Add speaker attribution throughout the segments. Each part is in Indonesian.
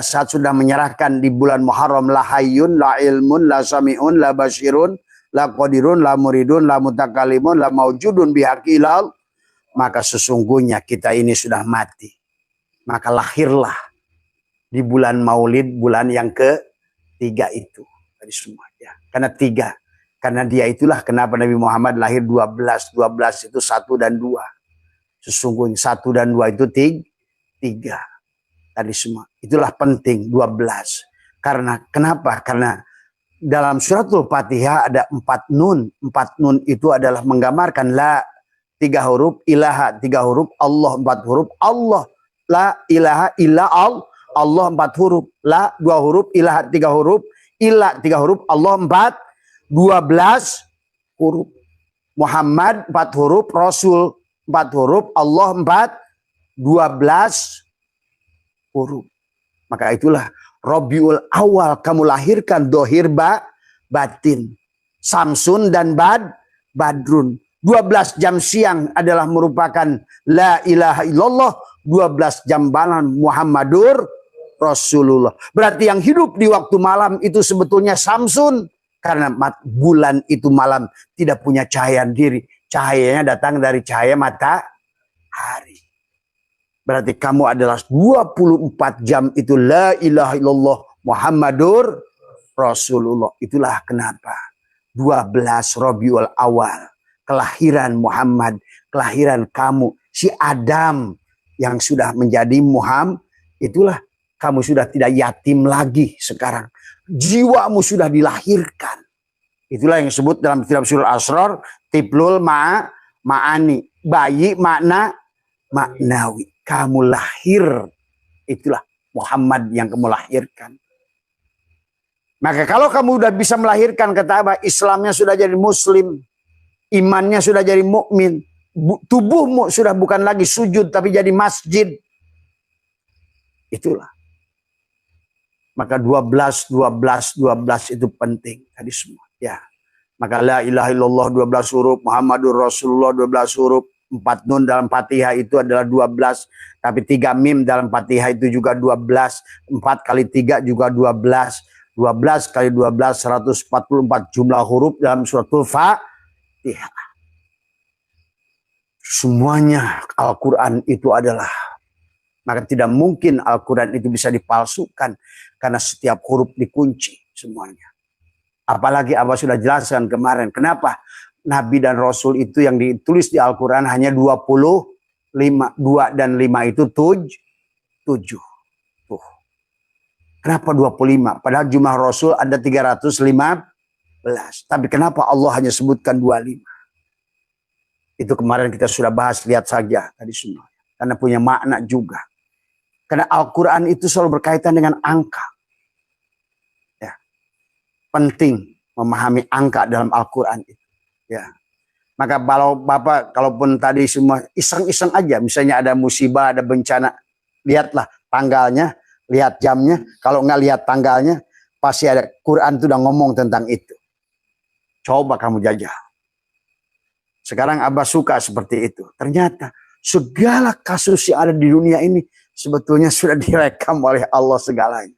Speaker 1: saat sudah menyerahkan di bulan Muharram, la hayyun, la ilmun, la sami'un, la basirun, la qadirun, la muridun, la mutakalimun, la maujudun bihaqilal, maka sesungguhnya kita ini sudah mati. Maka lahirlah di bulan Maulid, bulan yang ketiga itu. Tadi semua ya. Karena tiga. Karena dia itulah kenapa Nabi Muhammad lahir 12. 12 itu 1 dan 2. Sesungguhnya 1 dan 2 itu tiga. Tadi semua. Itulah penting 12. Karena kenapa? Karena dalam suratul Fatihah ada 4 nun. 4 nun itu adalah menggambarkan la 3 huruf, ilaha 3 huruf, Allah 4 huruf, Allah, la ilaha illa Allah 4 huruf, la 2 huruf, ilaha 3 huruf, illa 3 huruf, Allah 12 huruf. Muhammad 4 huruf, Rasul 4 huruf, Allah 12 huruf. Maka itulah Rabiul Awal, kamu lahirkan dohir batin. Samsun dan Badrun. 12 jam siang adalah merupakan la ilaha illallah. 12 jam malam Muhammadur Rasulullah. Berarti yang hidup di waktu malam itu sebetulnya Samsun. Karena bulan itu malam tidak punya cahaya diri. Cahayanya datang dari cahaya matahari. Berarti kamu adalah 24 jam itu la ilaha illallah Muhammadur Rasulullah. Itulah kenapa 12 Rabiul Awal. Kelahiran Muhammad, kelahiran kamu. Si Adam yang sudah menjadi Muhammad. Itulah kamu sudah tidak yatim lagi sekarang. Jiwamu sudah dilahirkan. Itulah yang disebut dalam kitab Surah Asrar. Tiplul ma'ani. Bayi maknawi. Kamu lahir, itulah Muhammad yang kamu lahirkan. Maka kalau kamu udah bisa melahirkan, kata Abah, Islamnya sudah jadi muslim, imannya sudah jadi mukmin, tubuhmu sudah bukan lagi sujud tapi jadi masjid. Itulah. Maka 12 itu penting tadi semua. Ya. Maka la ilaha illallah 12 huruf, Muhammadur Rasulullah 12 huruf. 4 nun dalam Fatihah itu adalah 12. Tapi 3 mim dalam Fatihah itu juga 12. 4 kali 3 juga 12. 12 kali 12, 144 jumlah huruf dalam suratul Fatihah. Semuanya Al-Quran itu adalah. Maka tidak mungkin Al-Quran itu bisa dipalsukan. Karena setiap huruf dikunci semuanya. Apalagi Abah sudah jelaskan kemarin. Kenapa? Nabi dan Rasul itu yang ditulis di Al-Quran hanya 25. 2 dan 5 itu 7. Tuh. Kenapa 25? Padahal jumlah Rasul ada 315. Tapi kenapa Allah hanya sebutkan 25? Itu kemarin kita sudah bahas, lihat saja tadi semua. Karena punya makna juga. Karena Al-Quran itu selalu berkaitan dengan angka. Ya. Penting memahami angka dalam Al-Quran itu. Ya, maka kalau Bapak, kalaupun tadi semua iseng-iseng aja, misalnya ada musibah, ada bencana, lihatlah tanggalnya, lihat jamnya. Kalau nggak lihat tanggalnya, pasti ada Quran itu udah ngomong tentang itu. Coba kamu jajal. Sekarang Abah suka seperti itu. Ternyata segala kasus yang ada di dunia ini sebetulnya sudah direkam oleh Allah segalanya.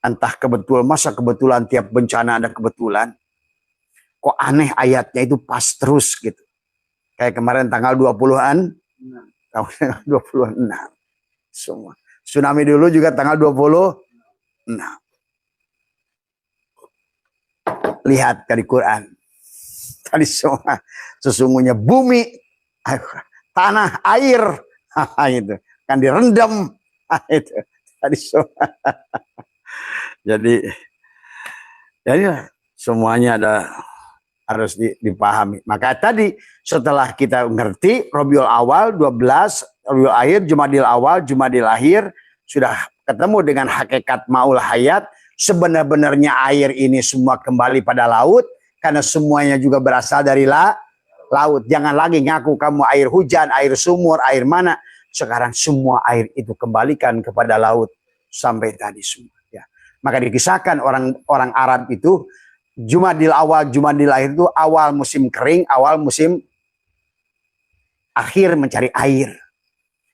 Speaker 1: Entah masa kebetulan tiap bencana ada kebetulan. Kok aneh ayatnya itu pas terus gitu. Kayak kemarin tanggal 20-an. Tanggal 26. Semua. Tsunami dulu juga tanggal 26. Lihat dari Quran. Tadi semua. Sesungguhnya bumi, tanah, air. Itu. Kan direndam. Itu. Tadi semua. Jadi semuanya ada harus dipahami. Maka tadi setelah kita ngerti Rabiul Awal 12, Rabiul Akhir, Jumadil Awal, Jumadil Akhir, sudah ketemu dengan hakikat maul hayat. Sebenar-benarnya air ini semua kembali pada laut. Karena semuanya juga berasal dari laut. Jangan lagi ngaku kamu air hujan, air sumur, air mana. Sekarang semua air itu kembalikan kepada laut. Sampai tadi semua. Ya. Maka dikisahkan orang Arab itu, Jumadil Awal, Jumadil Akhir itu awal musim kering, awal musim akhir mencari air.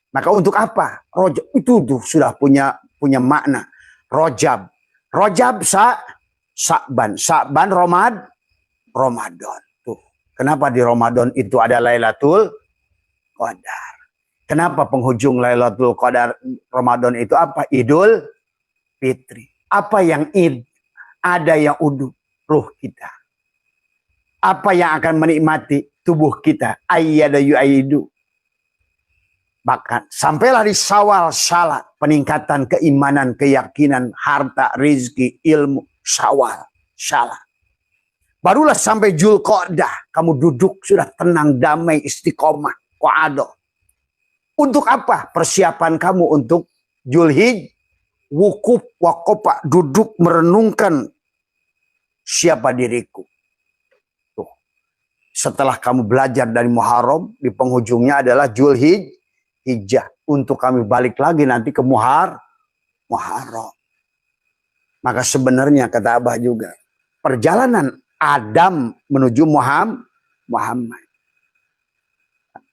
Speaker 1: Maka untuk apa? Rojab itu tuh sudah punya makna. Rojab. Rojab Sa'ban. Sa'ban Ramadan. Tuh. Kenapa di Ramadan itu ada Lailatul Qadar? Kenapa penghujung Lailatul Qadar Ramadan itu apa? Idul Fitri. Apa yang id? Ada yang udu. Ruh kita. Apa yang akan menikmati tubuh kita? Ayyada yu'aidu. Bahkan sampailah di Syawal Syala, peningkatan keimanan, keyakinan, harta, rizki, ilmu, Syawal Syala. Barulah sampai Dzulqa'dah, kamu duduk sudah tenang, damai, istiqomah, qa'adah. Untuk apa? Persiapan kamu untuk Dzulhijjah, wukuf, wakopa, duduk merenungkan siapa diriku. Tuh. Setelah kamu belajar dari Muharram, di penghujungnya adalah Dzulhijjah. Untuk kami balik lagi nanti ke Muharram. Maka sebenarnya kata Abah juga, perjalanan Adam menuju Muhammad.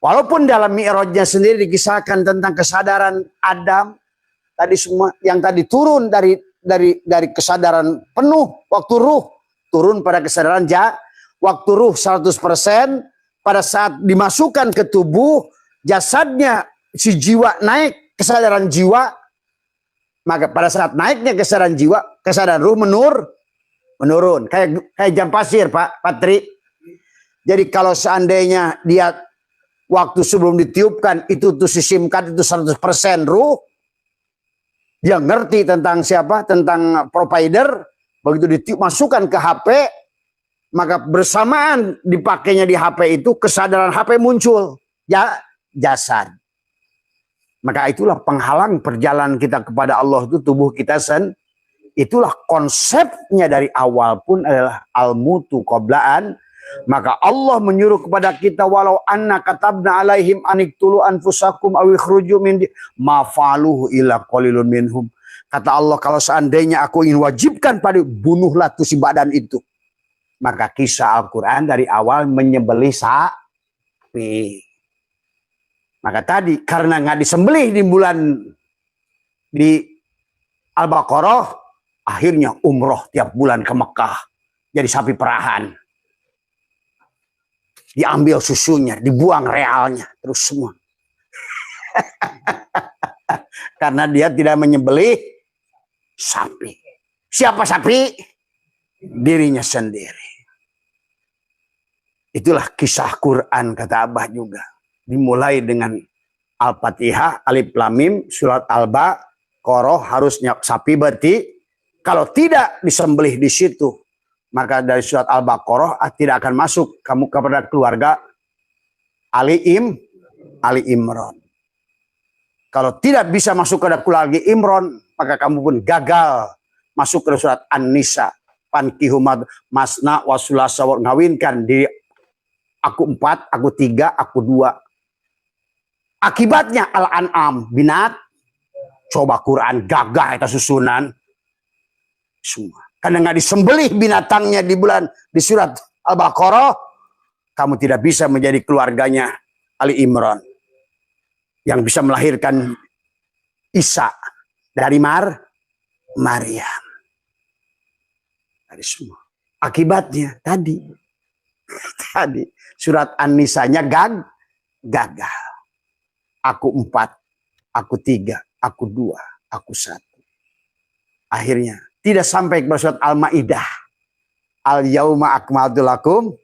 Speaker 1: Walaupun dalam Mi'rajnya sendiri dikisahkan tentang kesadaran Adam, tadi semua yang tadi turun dari kesadaran penuh waktu ruh, turun pada kesadaran waktu ruh 100%, pada saat dimasukkan ke tubuh jasadnya, si jiwa naik, kesadaran jiwa, maka pada saat naiknya kesadaran jiwa, kesadaran ruh menurun. Kayak jam pasir, Pak Patri. Jadi kalau seandainya dia waktu sebelum ditiupkan itu tuh si SIM card itu 100% ruh, dia ngerti tentang siapa, tentang provider, begitu ditiup masukkan ke HP, maka bersamaan dipakainya di HP itu kesadaran HP muncul, jasad. Maka itulah penghalang perjalanan kita kepada Allah itu tubuh kita itulah konsepnya dari awal pun adalah al-mutu qoblaan. Maka Allah menyuruh kepada kita, walau anna katabna alaihim aniktulu anfusakum awi khruju min ma faluhu illa qalilun minhum. Kata Allah, kalau seandainya aku ingin wajibkan pada bunuhlah tuh si badan itu. Maka kisah Al-Quran dari awal menyembelih sapi. Maka tadi karena nggak disembelih di Al-Baqarah, akhirnya umroh tiap bulan ke Mekah jadi sapi perahan. Diambil susunya, dibuang realnya, terus semua. Karena dia tidak menyembelih sapi. Siapa sapi? Dirinya sendiri. Itulah kisah Quran kata Abah juga. Dimulai dengan Al-Fatihah, Alif Lam Mim, surat Al-Baqarah harusnya sapi berarti. Kalau tidak disembelih di situ, maka dari surat Al-Baqarah tidak akan masuk kamu kepada keluarga Ali Imran. Kalau tidak bisa masuk ke keluarga Imran, maka kamu pun gagal masuk ke surat An-Nisa. Pankihumad masna wasulasa ngawinkan di aku 4, aku 3, aku 2. Akibatnya Al-An'am binat. Coba Quran gagah itu susunan semua. Karena nggak disembelih binatangnya di surat Al-Baqarah, kamu tidak bisa menjadi keluarganya Ali Imran yang bisa melahirkan Isa dari Maryam. Dari semua. Akibatnya tadi surat An-Nisanya gagal. Aku 4, aku 3, aku 2, aku 1. Akhirnya tidak sampai ke surat Al-Maidah. Al-yauma akmaltu lakum.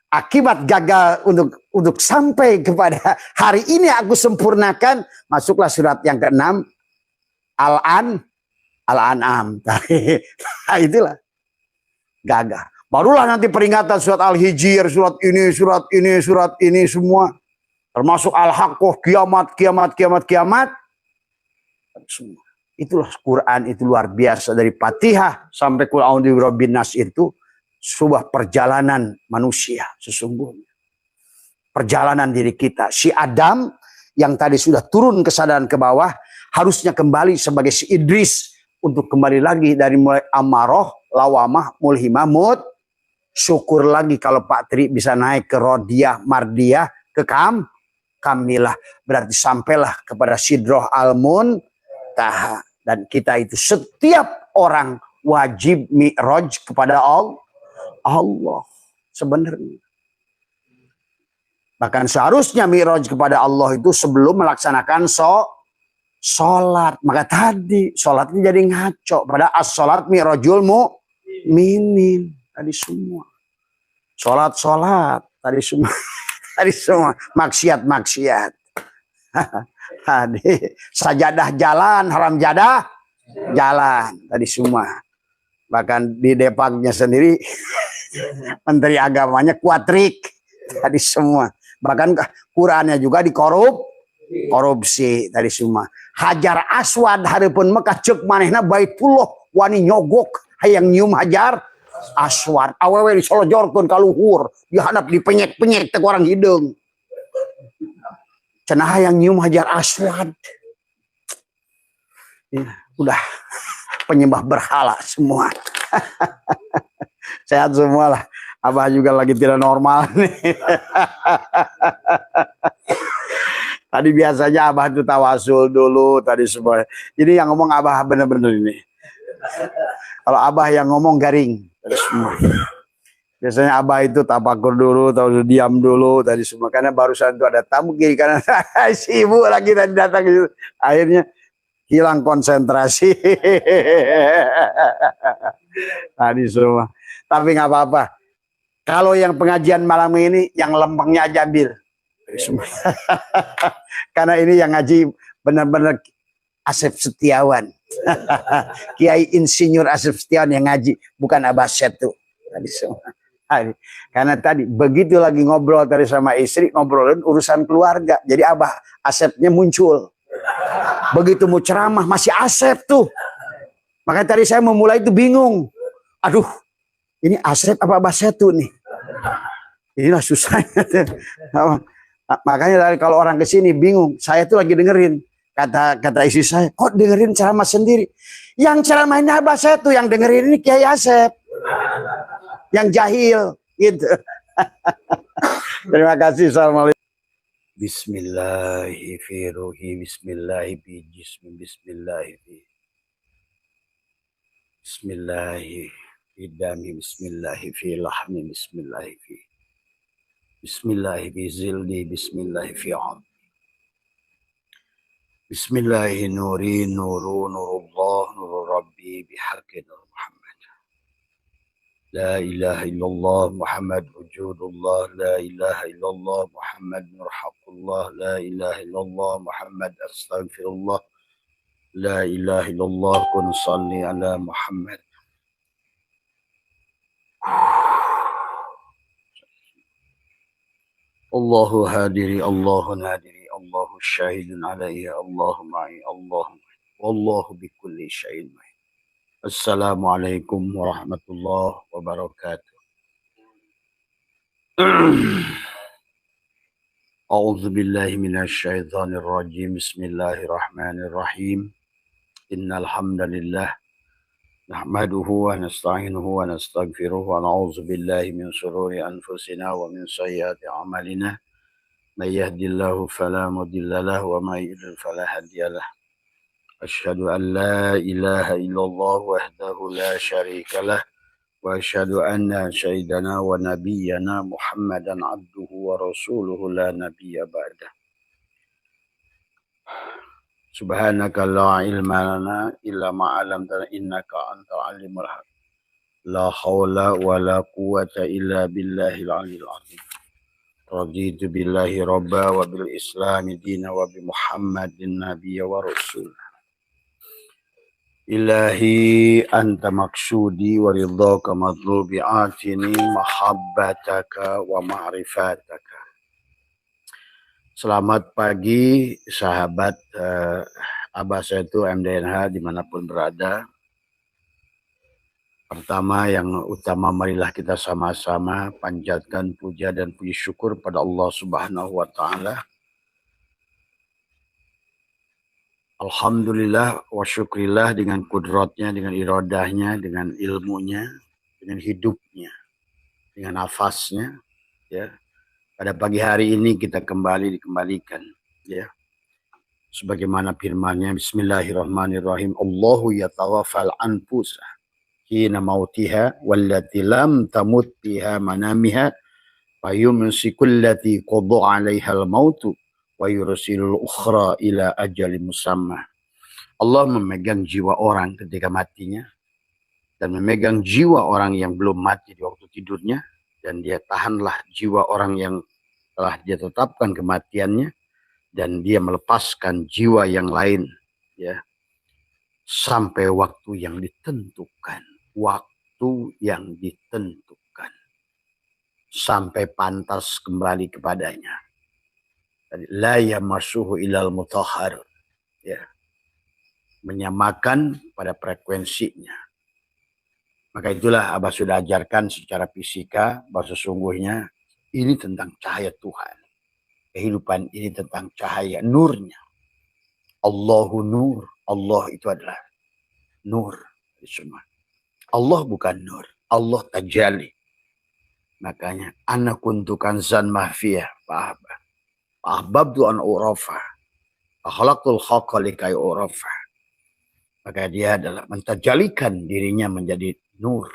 Speaker 1: Akibat gagal untuk sampai kepada hari ini aku sempurnakan, masuklah surat yang ke-6 Al-An'am. Nah, itulah gagal. Barulah nanti peringatan surat Al-Hijr, surat ini semua. Termasuk Al-Haqqah, kiamat. Semua. Itulah Quran, itu luar biasa. Dari Fatihah sampai Qul a'udzu birabbin nas itu sebuah perjalanan manusia sesungguhnya. Perjalanan diri kita. Si Adam yang tadi sudah turun kesadaran ke bawah, harusnya kembali sebagai si Idris untuk kembali lagi dari mulai amarah, lawamah, mulhimah, syukur lagi kalau Pak Tri bisa naik ke Rodiah, Mardiah, ke kamilah, berarti sampailah kepada sidroh al-muntaha. Dan kita itu setiap orang wajib mi'raj kepada Allah sebenarnya. Bahkan seharusnya mi'raj kepada Allah itu sebelum melaksanakan sholat. Maka tadi sholatnya jadi ngaco. Pada as-sholat mi'rajul mu'minin. Tadi semua. Sholat tadi semua. Tadi semua. Maksiat. Tadi sajadah jalan, haram jadah jalan. Tadi semua. Bahkan di Depaknya sendiri Menteri Agamanya kuatrik. Tadi semua. Bahkan Qurannya juga korupsi tadi semua. Hajar Aswad hareupeun Mekah ceuk manehna Baitullah wani nyogok hayang nyium Hajar Aswad. Awewe disolojorkeun ka luhur, dihandap dipenyek-penyek teh orang hideung. Cenah hayang nyium Hajar Aswad. Ya, udah penyembah berhala semua. Sehat semua lah. Abah juga lagi tidak normal nih. Tadi biasanya Abah itu tawasul dulu tadi semua. Jadi yang ngomong Abah bener-bener ini. Kalau Abah yang ngomong garing tadi semua. Biasanya Abah itu tapakur dulu, tahu diam dulu tadi semua. Karena barusan itu ada tamu kiri kanan. Si ibu lagi tadi datang gitu. Akhirnya hilang konsentrasi. Tadi semua. Tapi nggak apa-apa. Kalau yang pengajian malam ini, yang lempengnya aja ambil. Karena ini yang ngaji benar-benar Asep Setiawan. Kiai Insinyur Asep Setiawan yang ngaji, bukan Abah Setu. Tadi semua. Karena tadi begitu lagi ngobrol tadi sama istri, ngobrolin urusan keluarga. Jadi Abah Asepnya muncul. Begitu mau ceramah masih Asep tuh. Makanya tadi saya memulai itu bingung. Aduh, ini Asep apa Abah Setu nih? Inilah susahnya. Makanya dari kalau orang kesini bingung. Saya tuh lagi dengerin. Kata istri saya, kok dengerin ceramah sendiri? Yang ceramahnya Abah Setu, yang dengerin ini Kiai Asep. Yang jahil. Gitu. Terima kasih. Assalamualaikum. Bismillahirrahmanirrahim. Bismillahirrahmanirrahim. Bismillahirrahmanirrahim. Bismillahirrahmanirrahim. Bismillahirrahmanirrahim. Bismillahirrahmanirrahim. Bismillahirrahmanirrahim. Bismillahirrahmanirrahim. Bismillahirrahmanirrahim. Nurullah nurur Rabbi biharqi nur Muhammad. La ilaha illallah Muhammad wujudullah. La ilaha illallah Muhammad nurhaqullah. La ilaha illallah Muhammad astaghfirullah. La ilaha illallah kun salli ala Muhammad. Allahu hadiri, Allahu nadiri, Allahu syahidun alaihi, Allahu ma'i, Allahu wallahu bikulli syai'in ma'i. Assalamualaikum warahmatullahi wabarakatuh. A'udzu billahi minasy syaithanir rajim. Bismillahirrahmanirrahim. Innal hamdalillah nahmaduhu wa nasta'inuhu wa nastaghfiruhu wa na'udzu billahi min shururi anfusina wa min sayyiati a'malina. May yahdihillahu fala mudilla lahu wa may yudlil fala hadiyalah. Asyhadu an la ilaha illallah wahdahu la syarika lah wa asyhadu anna sayyidana wa nabiyyana Muhammadan abduhu wa rasuluhu la nabiyya ba'dah. Subhanaka la ilma lana illa ma 'allamtana innaka antal alimul hakim. La haula wa la quwwata illa billahil aliyyil azim. Raditu billahi rabba wa bil islami dina wa bi Muhammadin nabiyya wa rasul. Ilahi anta maksudi wa ridhaka madlubi atini mahabbataka wa ma'rifataka. Selamat pagi sahabat Abah Setu MDNH dimanapun berada. Pertama yang utama marilah kita sama-sama panjatkan puja dan puji syukur pada Allah Subhanahu wa Ta'ala. Alhamdulillah wa syukrillah dengan kudratnya, dengan iradahnya, dengan ilmunya, dengan hidupnya, dengan nafasnya, ya. Pada pagi hari ini kita dikembalikan ya. Sebagaimana firman-Nya, Bismillahirrahmanirrahim. Allahu yatawaffal anfusa hina mautiha wallati lam tamut biha manamiha wa yumsikul lati qada 'alaiha al-mautu wa yursilul ukhra ila ajalin musamma. Allah memegang jiwa orang ketika matinya dan memegang jiwa orang yang belum mati di waktu tidurnya, dan dia tahanlah jiwa orang yang telah dia tetapkan kematiannya, dan dia melepaskan jiwa yang lain ya sampai waktu yang ditentukan, sampai pantas kembali kepadanya. La yamassuhu ilal mutahharun ya, menyamakan pada frekuensinya. Maka itulah Abah sudah ajarkan secara fisika bahwa sesungguhnya ini tentang cahaya Tuhan. Kehidupan ini tentang cahaya nurnya. Allahu nur. Allah itu adalah nur. Semua. Allah bukan nur. Allah tajalli. Makanya ana kuntu kanzan mahfiyah. Fa'ahbabtu an urafa. Akhlaqtul khaqqa likai urafa. Maka dia adalah mentajalikan dirinya menjadi nur.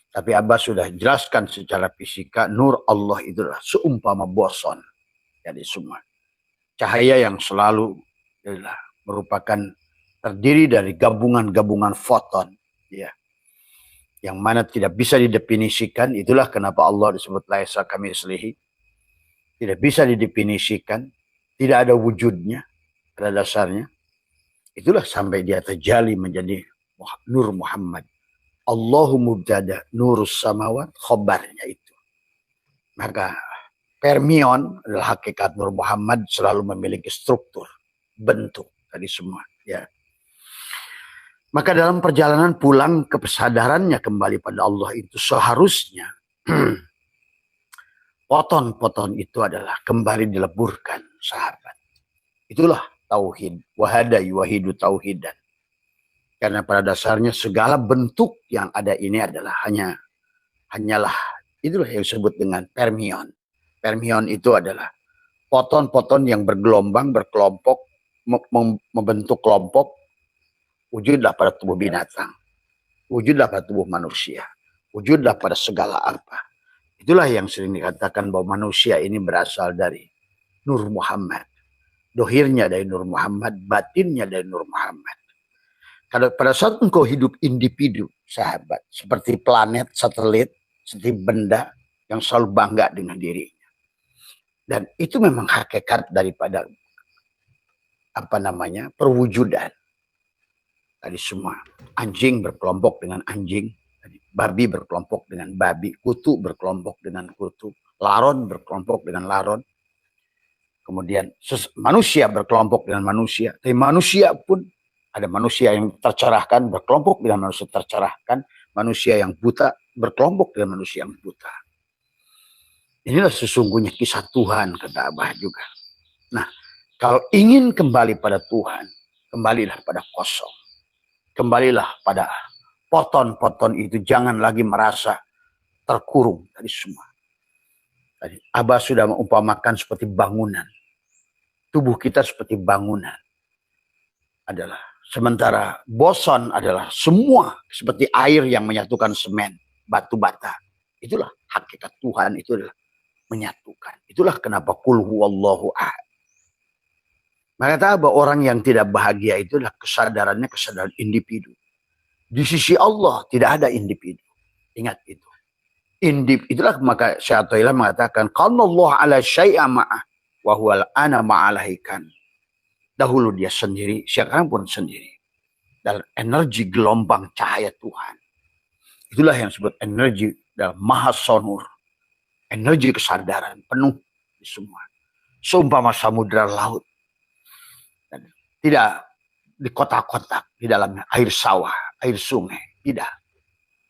Speaker 1: Tapi Abah sudah jelaskan secara fisika, nur Allah itu adalah seumpama boson. Jadi semua cahaya yang selalu adalah merupakan terdiri dari gabungan-gabungan foton ya, yang mana tidak bisa didefinisikan. Itulah kenapa Allah disebut laisa kamitslihi, tidak bisa didefinisikan, tidak ada wujudnya pada dasarnya. Itulah sampai dia terjali menjadi Nur Muhammad. Allahu mubtada nurus samawat, khobarnya itu. Maka Fermion adalah hakikat Nur Muhammad, selalu memiliki struktur, bentuk tadi semua ya. Maka dalam perjalanan pulang ke kesadarannya kembali pada Allah itu seharusnya poton-poton itu adalah kembali dileburkan, sahabat. Itulah tauhid, wahada yuwahidu tauhidan. Karena pada dasarnya segala bentuk yang ada ini adalah hanyalah itulah yang disebut dengan fermion. Fermion itu adalah poton-poton yang bergelombang, berkelompok, membentuk kelompok, wujudlah pada tubuh binatang, wujudlah pada tubuh manusia, wujudlah pada segala apa. Itulah yang sering dikatakan bahwa manusia ini berasal dari Nur Muhammad. Dohirnya dari Nur Muhammad, batinnya dari Nur Muhammad. Kalau pada saat engkau hidup individu, sahabat, seperti planet, satelit, seperti benda yang selalu bangga dengan dirinya. Dan itu memang hakikat daripada perwujudan. Tadi semua anjing berkelompok dengan anjing, babi berkelompok dengan babi, kutu berkelompok dengan kutu, laron berkelompok dengan laron. Kemudian manusia berkelompok dengan manusia. Tapi manusia pun ada manusia yang tercerahkan berkelompok dengan manusia tercerahkan, manusia yang buta berkelompok dengan manusia yang buta. Inilah sesungguhnya kisah Tuhan, kata Abah juga. Nah, kalau ingin kembali pada Tuhan, kembalilah pada kosong. Kembalilah pada poton-poton itu, jangan lagi merasa terkurung dari semua. Tadi Abah sudah mengumpamakan seperti bangunan. Tubuh kita seperti bangunan. Sementara boson adalah semua seperti air yang menyatukan semen, batu bata. Itulah hakikat Tuhan, itu adalah menyatukan. Itulah kenapa qul huwallahu ahad. Maka kata orang yang tidak bahagia itu adalah kesadaran individu. Di sisi Allah tidak ada individu. Ingat itu. Itulah maka Syaitan mengatakan qanallahu ala syai'a ma'ah wa huwal ana ma'alaikan. Dahulu dia sendiri, sekarang pun sendiri. Dalam energi gelombang cahaya Tuhan. Itulah yang disebut energi dalam mahasonur. Energi kesadaran penuh di semua. Seumpama samudra laut. Dan tidak di kotak-kotak, di dalamnya air sawah, air sungai. Tidak.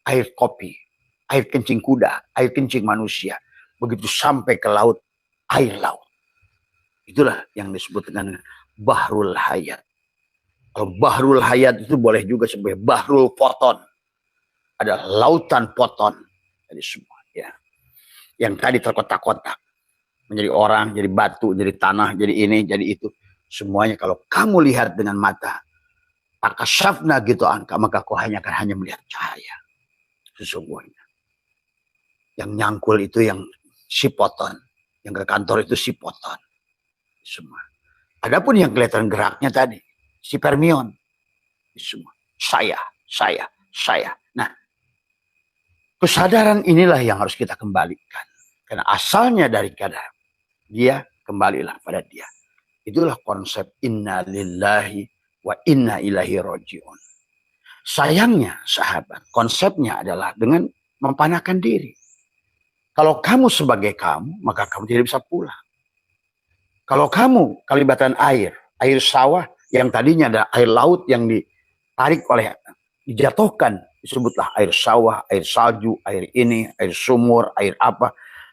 Speaker 1: Air kopi, air kencing kuda, air kencing manusia. Begitu sampai ke laut, air laut. Itulah yang disebut dengan Bahrul Hayat. Kalau Bahrul Hayat itu boleh juga sebagai Bahrul Poton. Ada lautan poton. Jadi semua ya. Yang tadi terkotak-kotak. menjadi orang, jadi batu, jadi tanah, jadi ini, jadi itu. Semuanya kalau kamu lihat dengan mata, maka syafna gitu angka, maka kau hanya melihat cahaya. Sesungguhnya. Yang nyangkul itu yang sipoton. Yang ke kantor itu sipoton. Semua. Adapun yang kelihatan geraknya tadi, si permion. Semua. Saya. Nah, kesadaran inilah yang harus kita kembalikan. Karena asalnya dari kadar dia, kembalilah pada dia. Itulah konsep inna lillahi wa inna ilaihi roji'un. Sayangnya sahabat, konsepnya adalah dengan mempanahkan diri. Kalau kamu sebagai kamu, maka kamu tidak bisa pulang. Kalau kamu kalibatan air sawah yang tadinya ada air laut yang ditarik oleh, dijatuhkan, disebutlah air sawah, air salju, air ini, air sumur, air apa.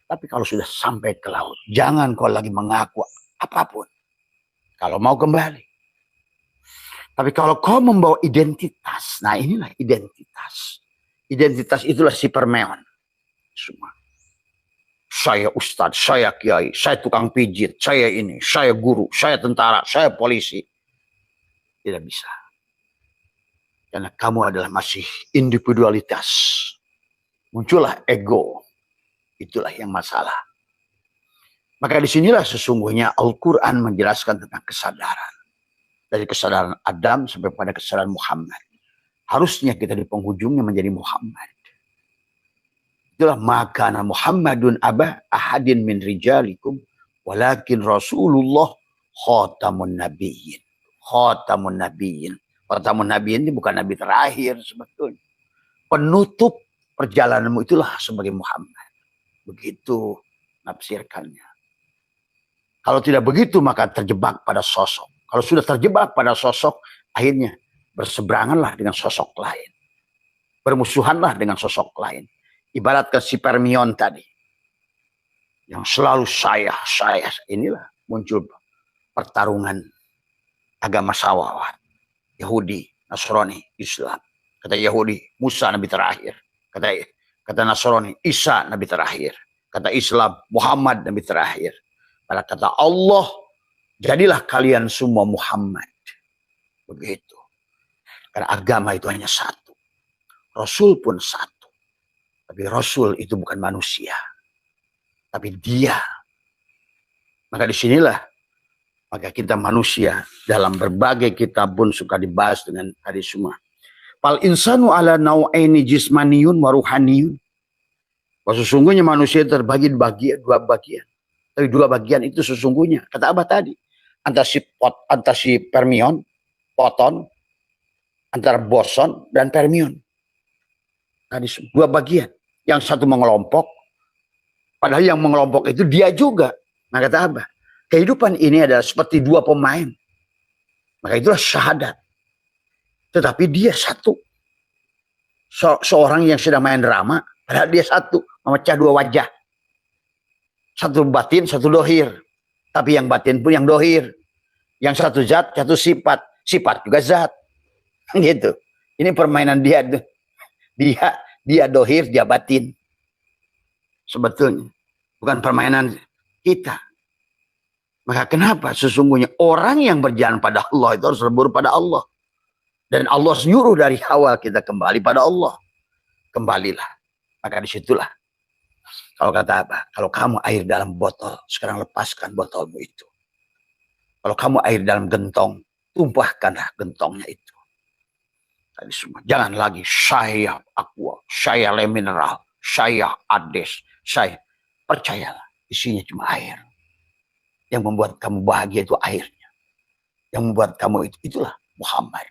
Speaker 1: Tapi kalau sudah sampai ke laut, jangan kau lagi mengaku apapun. Kalau mau kembali. Tapi kalau kau membawa identitas, nah inilah identitas. Identitas itulah si permeon. Semua. Saya ustadz, saya kiai, saya tukang pijit, saya ini, saya guru, saya tentara, saya polisi. Tidak bisa. Karena kamu adalah masih individualitas. Muncullah ego. Itulah yang masalah. Maka disinilah sesungguhnya Al-Quran menjelaskan tentang kesadaran. Dari kesadaran Adam sampai pada kesadaran Muhammad. Harusnya kita di penghujungnya menjadi Muhammad. Itulah makana Muhammadun aba ahadin min rijalikum walakin Rasulullah khatamun nabiyyin. Khatamun nabiyyin. Khatamun nabiyyin ini bukan nabi terakhir sebetulnya. Penutup perjalananmu itulah sebagai Muhammad. Begitu nafsirkannya. Kalau tidak begitu maka terjebak pada sosok. Kalau sudah terjebak pada sosok, akhirnya berseberanganlah dengan sosok lain. Bermusuhanlah dengan sosok lain. Ibaratkan si permion tadi. Yang selalu saya. Inilah muncul pertarungan agama sawawat. Yahudi, Nasrani, Islam. Kata Yahudi, Musa nabi terakhir. Kata Nasrani, Isa nabi terakhir. Kata Islam, Muhammad nabi terakhir. Pada kata Allah, jadilah kalian semua Muhammad. Begitu. Karena agama itu hanya satu. Rasul pun satu. Tapi Rasul itu bukan manusia. Tapi dia. Maka disinilah. Maka kita manusia. Dalam berbagai kitab pun suka dibahas dengan tadi semua. Fal insanu ala nau'aini jismaniyun wa ruhaniyun. Sesungguhnya manusia terbagi dua bagian. Tapi dua bagian itu sesungguhnya. Kata Abah tadi. Antara si permion, poton, antara boson dan permion. Tadi dua bagian. Yang satu mengelompok. Padahal yang mengelompok itu dia juga. Nah kata Abah. Kehidupan ini adalah seperti dua pemain. Maka itulah syahadat. Tetapi dia satu. Seorang yang sedang main drama. Padahal dia satu. Memecah dua wajah. Satu batin, satu dohir. Tapi yang batin pun yang dohir. Yang satu zat, satu sifat. Sifat juga zat. Gitu. Ini permainan dia. Dia dohir, dia batin. Sebetulnya. Bukan permainan kita. Maka kenapa sesungguhnya orang yang berjalan pada Allah itu harus lebur pada Allah. Dan Allah nyuruh dari awal kita kembali pada Allah. Kembalilah. Maka disitulah. Kalau kata apa? Kalau kamu air dalam botol, sekarang lepaskan botolmu itu. Kalau kamu air dalam gentong, tumpahkanlah gentongnya itu. Tadi semua. Jangan lagi saya aqua, saya le mineral, saya ades, saya. Percayalah, isinya cuma air. Yang membuat kamu bahagia itu airnya. Yang membuat kamu itulah Muhammad.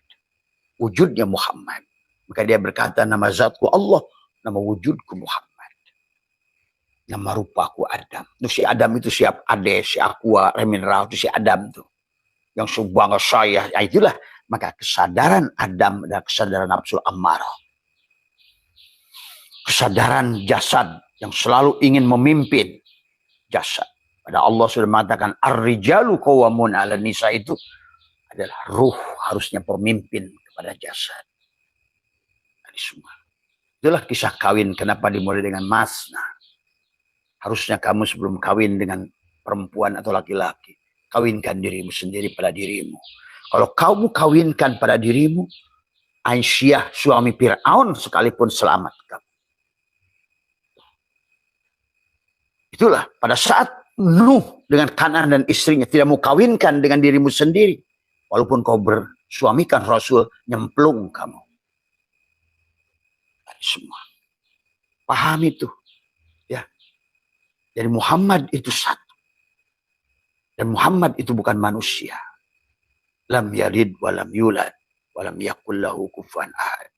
Speaker 1: Wujudnya Muhammad. Maka dia berkata nama zatku Allah, nama wujudku Muhammad. Nama rupaku Adam. Itu si Adam itu siap Ades, si Aqua, mineral itu si Adam tuh. Yang subangga saya, ya itulah. Maka kesadaran Adam dan kesadaran nafsu ammarah. Kesadaran jasad yang selalu ingin memimpin jasad. Pada Allah sudah mengatakan ar-rijalu qawwamun 'alan nisa itu adalah ruh harusnya pemimpin kepada jasad. Ini semua. Itulah kisah kawin kenapa dimulai dengan masna. Harusnya kamu sebelum kawin dengan perempuan atau laki-laki. Kawinkan dirimu sendiri pada dirimu. Kalau kamu kawinkan pada dirimu, Aisyah suami Fir'aun sekalipun selamat kamu. Itulah pada saat Nuh dengan Kan'an dan istrinya tidak mau kawinkan dengan dirimu sendiri. Walaupun kau bersuamikan Rasul, nyemplung kamu. Semua. Paham itu. Ya. Jadi Muhammad itu satu. Dan Muhammad itu bukan manusia. Lam yalid walam yulad walam yakul lahu kufuwan ahad.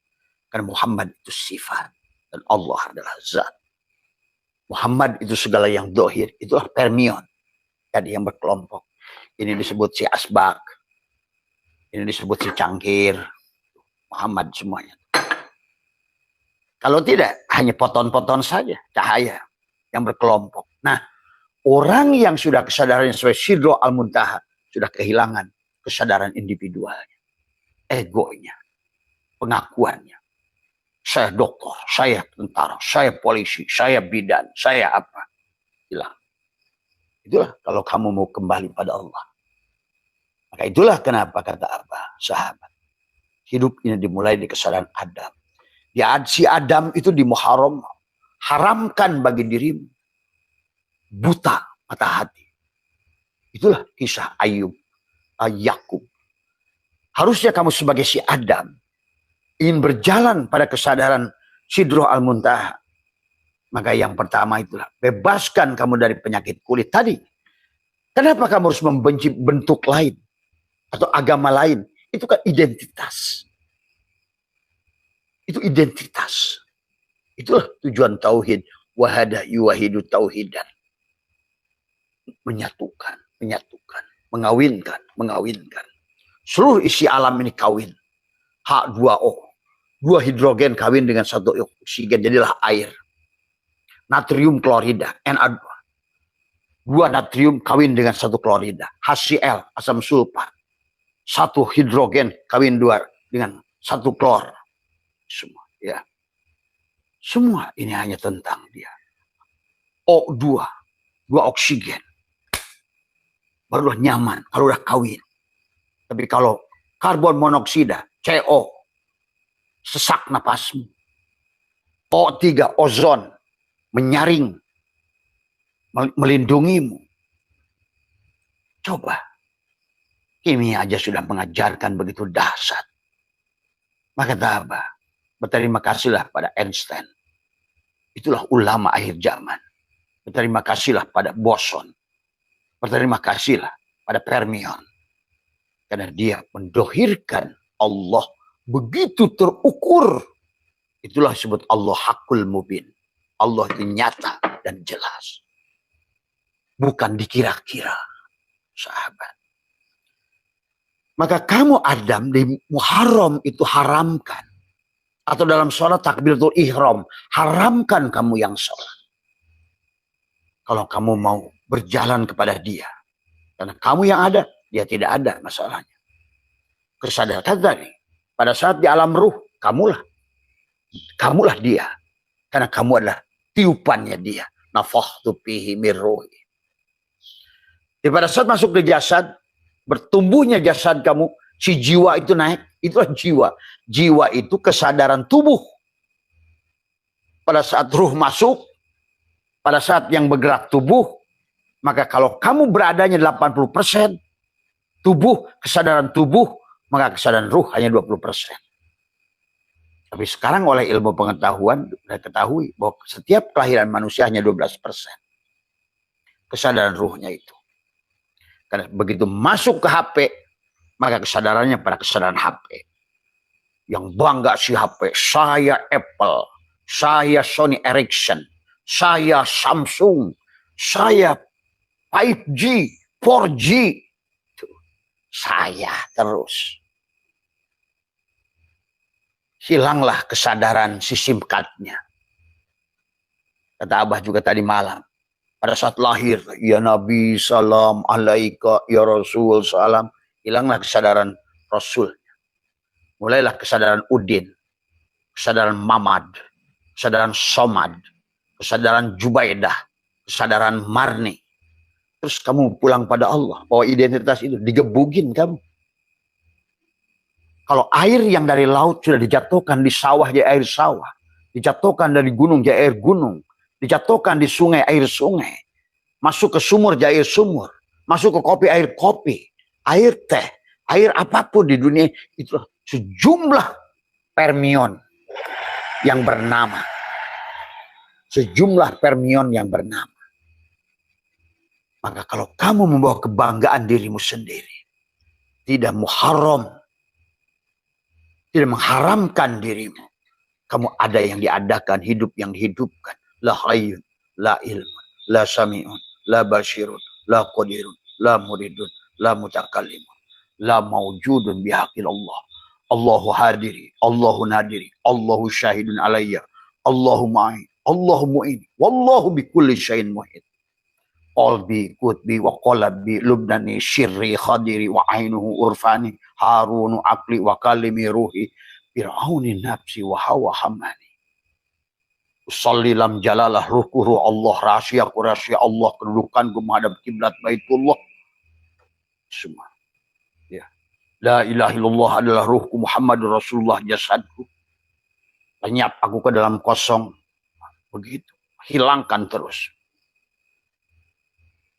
Speaker 1: Karena Muhammad itu sifat dan Allah adalah zat. Muhammad itu segala yang dohir. Itulah permion. Jadi yang berkelompok. Ini disebut si asbak. Ini disebut si cangkir. Muhammad semuanya. Kalau tidak, hanya poton-poton saja. Cahaya yang berkelompok. Nah, orang yang sudah kesadaran sesuai Sidro Al-Muntaha. Sudah kehilangan kesadaran individualnya. Egonya. Pengakuannya. Saya dokter, saya tentara, saya polisi, saya bidan, saya apa. Hilang. Itulah kalau kamu mau kembali pada Allah. Maka itulah kenapa kata apa sahabat. Hidup ini dimulai di kesadaran Adam. Si Adam itu haramkan bagi dirimu. Buta mata hati. Itulah kisah Ayub, Yakub. Harusnya kamu sebagai si Adam ingin berjalan pada kesadaran Sidroh Al-Muntaha. Maka yang pertama itulah, bebaskan kamu dari penyakit kulit tadi. Kenapa kamu harus membenci bentuk lain? Atau agama lain? Itu kan identitas. Itu identitas. Itulah tujuan tauhid. Wahada yuwahidu tauhidan. Menyatukan. Mengawinkan. Seluruh isi alam ini kawin. H2O. 2 hidrogen kawin dengan 1 oksigen, jadilah air. Natrium klorida, Na2. 2 natrium kawin dengan 1 klorida. HCl, asam sulfat. 1 hidrogen kawin 2 dengan 1 klor. Semua, ya. Semua ini hanya tentang dia. O2, 2 oksigen. Barulah nyaman, kalau udah kawin. Tapi kalau karbon monoksida, CO, sesak napasmu. O3, ozon, menyaring, melindungimu. Coba. Kimia aja sudah mengajarkan begitu dahsyat. Maka apa? Berterima kasihlah pada Einstein. Itulah ulama akhir zaman. Berterima kasihlah pada boson. Berterima kasihlah pada fermion. Karena dia mendohirkan Allah begitu terukur. Itulah disebut Allah Hakul Mubin. Allah itu nyata dan jelas. Bukan dikira-kira, sahabat. Maka kamu Adam di Muharram itu haramkan. Atau dalam sholat takbiratul ihram. Haramkan kamu yang sholat. Kalau kamu mau berjalan kepada dia. Karena kamu yang ada, dia tidak ada masalahnya. Kesadaran tadi. Pada saat di alam ruh, kamulah dia. Karena kamu adalah tiupannya dia. Nafakhtu fihi min ruhi. Pada saat masuk ke jasad, bertumbuhnya jasad kamu, si jiwa itu naik, itulah jiwa. Jiwa itu kesadaran tubuh. Pada saat ruh masuk, pada saat yang bergerak tubuh, maka kalau kamu beradanya 80%, kesadaran tubuh, maka kesadaran ruh hanya 20%. Tapi sekarang oleh ilmu pengetahuan, sudah ketahui bahwa setiap kelahiran manusia hanya 12%. Kesadaran ruhnya itu. Karena begitu masuk ke HP, maka kesadarannya pada kesadaran HP. Yang bangga si HP, saya Apple, saya Sony Ericsson, saya Samsung, saya 5G, 4G. Saya terus. Hilanglah kesadaran si SIM card-nya. Kata Abah juga tadi malam. Pada saat lahir, ya Nabi salam alaika, ya Rasul salam. Hilanglah kesadaran Rasul. Mulailah kesadaran Udin. Kesadaran Mamad. Kesadaran Somad. Kesadaran Jubaidah. Kesadaran Marni. Terus kamu pulang pada Allah, bahwa identitas itu digebugin kamu. Kalau air yang dari laut sudah dijatuhkan di sawah jadi air sawah, dijatuhkan dari gunung jadi air gunung, dijatuhkan di sungai air sungai, masuk ke sumur jadi air sumur, masuk ke kopi air teh, air apapun di dunia itu sejumlah permion yang bernama. Sejumlah permion yang bernama. Maka kalau kamu membawa kebanggaan dirimu sendiri, tidak muharram, tidak mengharamkan dirimu, kamu ada yang diadakan, hidup yang dihidupkan. La hayyun, la ilmun, la sami'un, la basyirun, la qadirun, la muridun, la mutakallimun, la mawjudun bihaqil Allah. Allahu hadiri, Allahu nadiri, Allahu syahidun alayya, Allahu ma'i, Allahu mu'in, wallahu bikulli syai'in muhit. Qalbi, kutbi, wa qalabi, lubnani, syirri, khadiri, wa ainuhu, urfani, harunu, akli, wa kalimi, ruhi, fir'auni, nafsi, wa hawa, hamani. Usalli lam jalalah, rukuhu Allah, rahasia Allah, kedudukanku menghadap kiblat Baitullah. Semua. Ya. La ilaha illallah adalah ruhku, Muhammadur Rasulullah jasadku. Lenyap aku ke dalam kosong. Begitu. Hilangkan terus.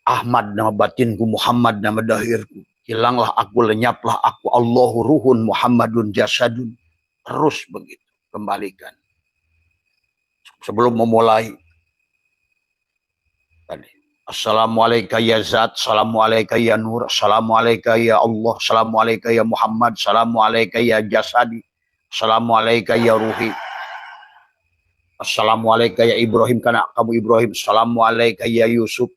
Speaker 1: Ahmad nama batinku, Muhammad nama dahirku. Hilanglah aku, lenyaplah aku. Allahu ruhun, Muhammadun jasadun. Terus begitu. Kembalikan. Sebelum memulai. Tadi. Assalamualaikum ya Zat. Assalamualaikum ya Nur. Assalamualaikum ya Allah. Assalamualaikum ya Muhammad. Assalamualaikum ya jasadi. Assalamualaikum ya ruhi. Assalamualaikum ya Ibrahim. Karena kamu Ibrahim. Assalamualaikum ya Yusuf.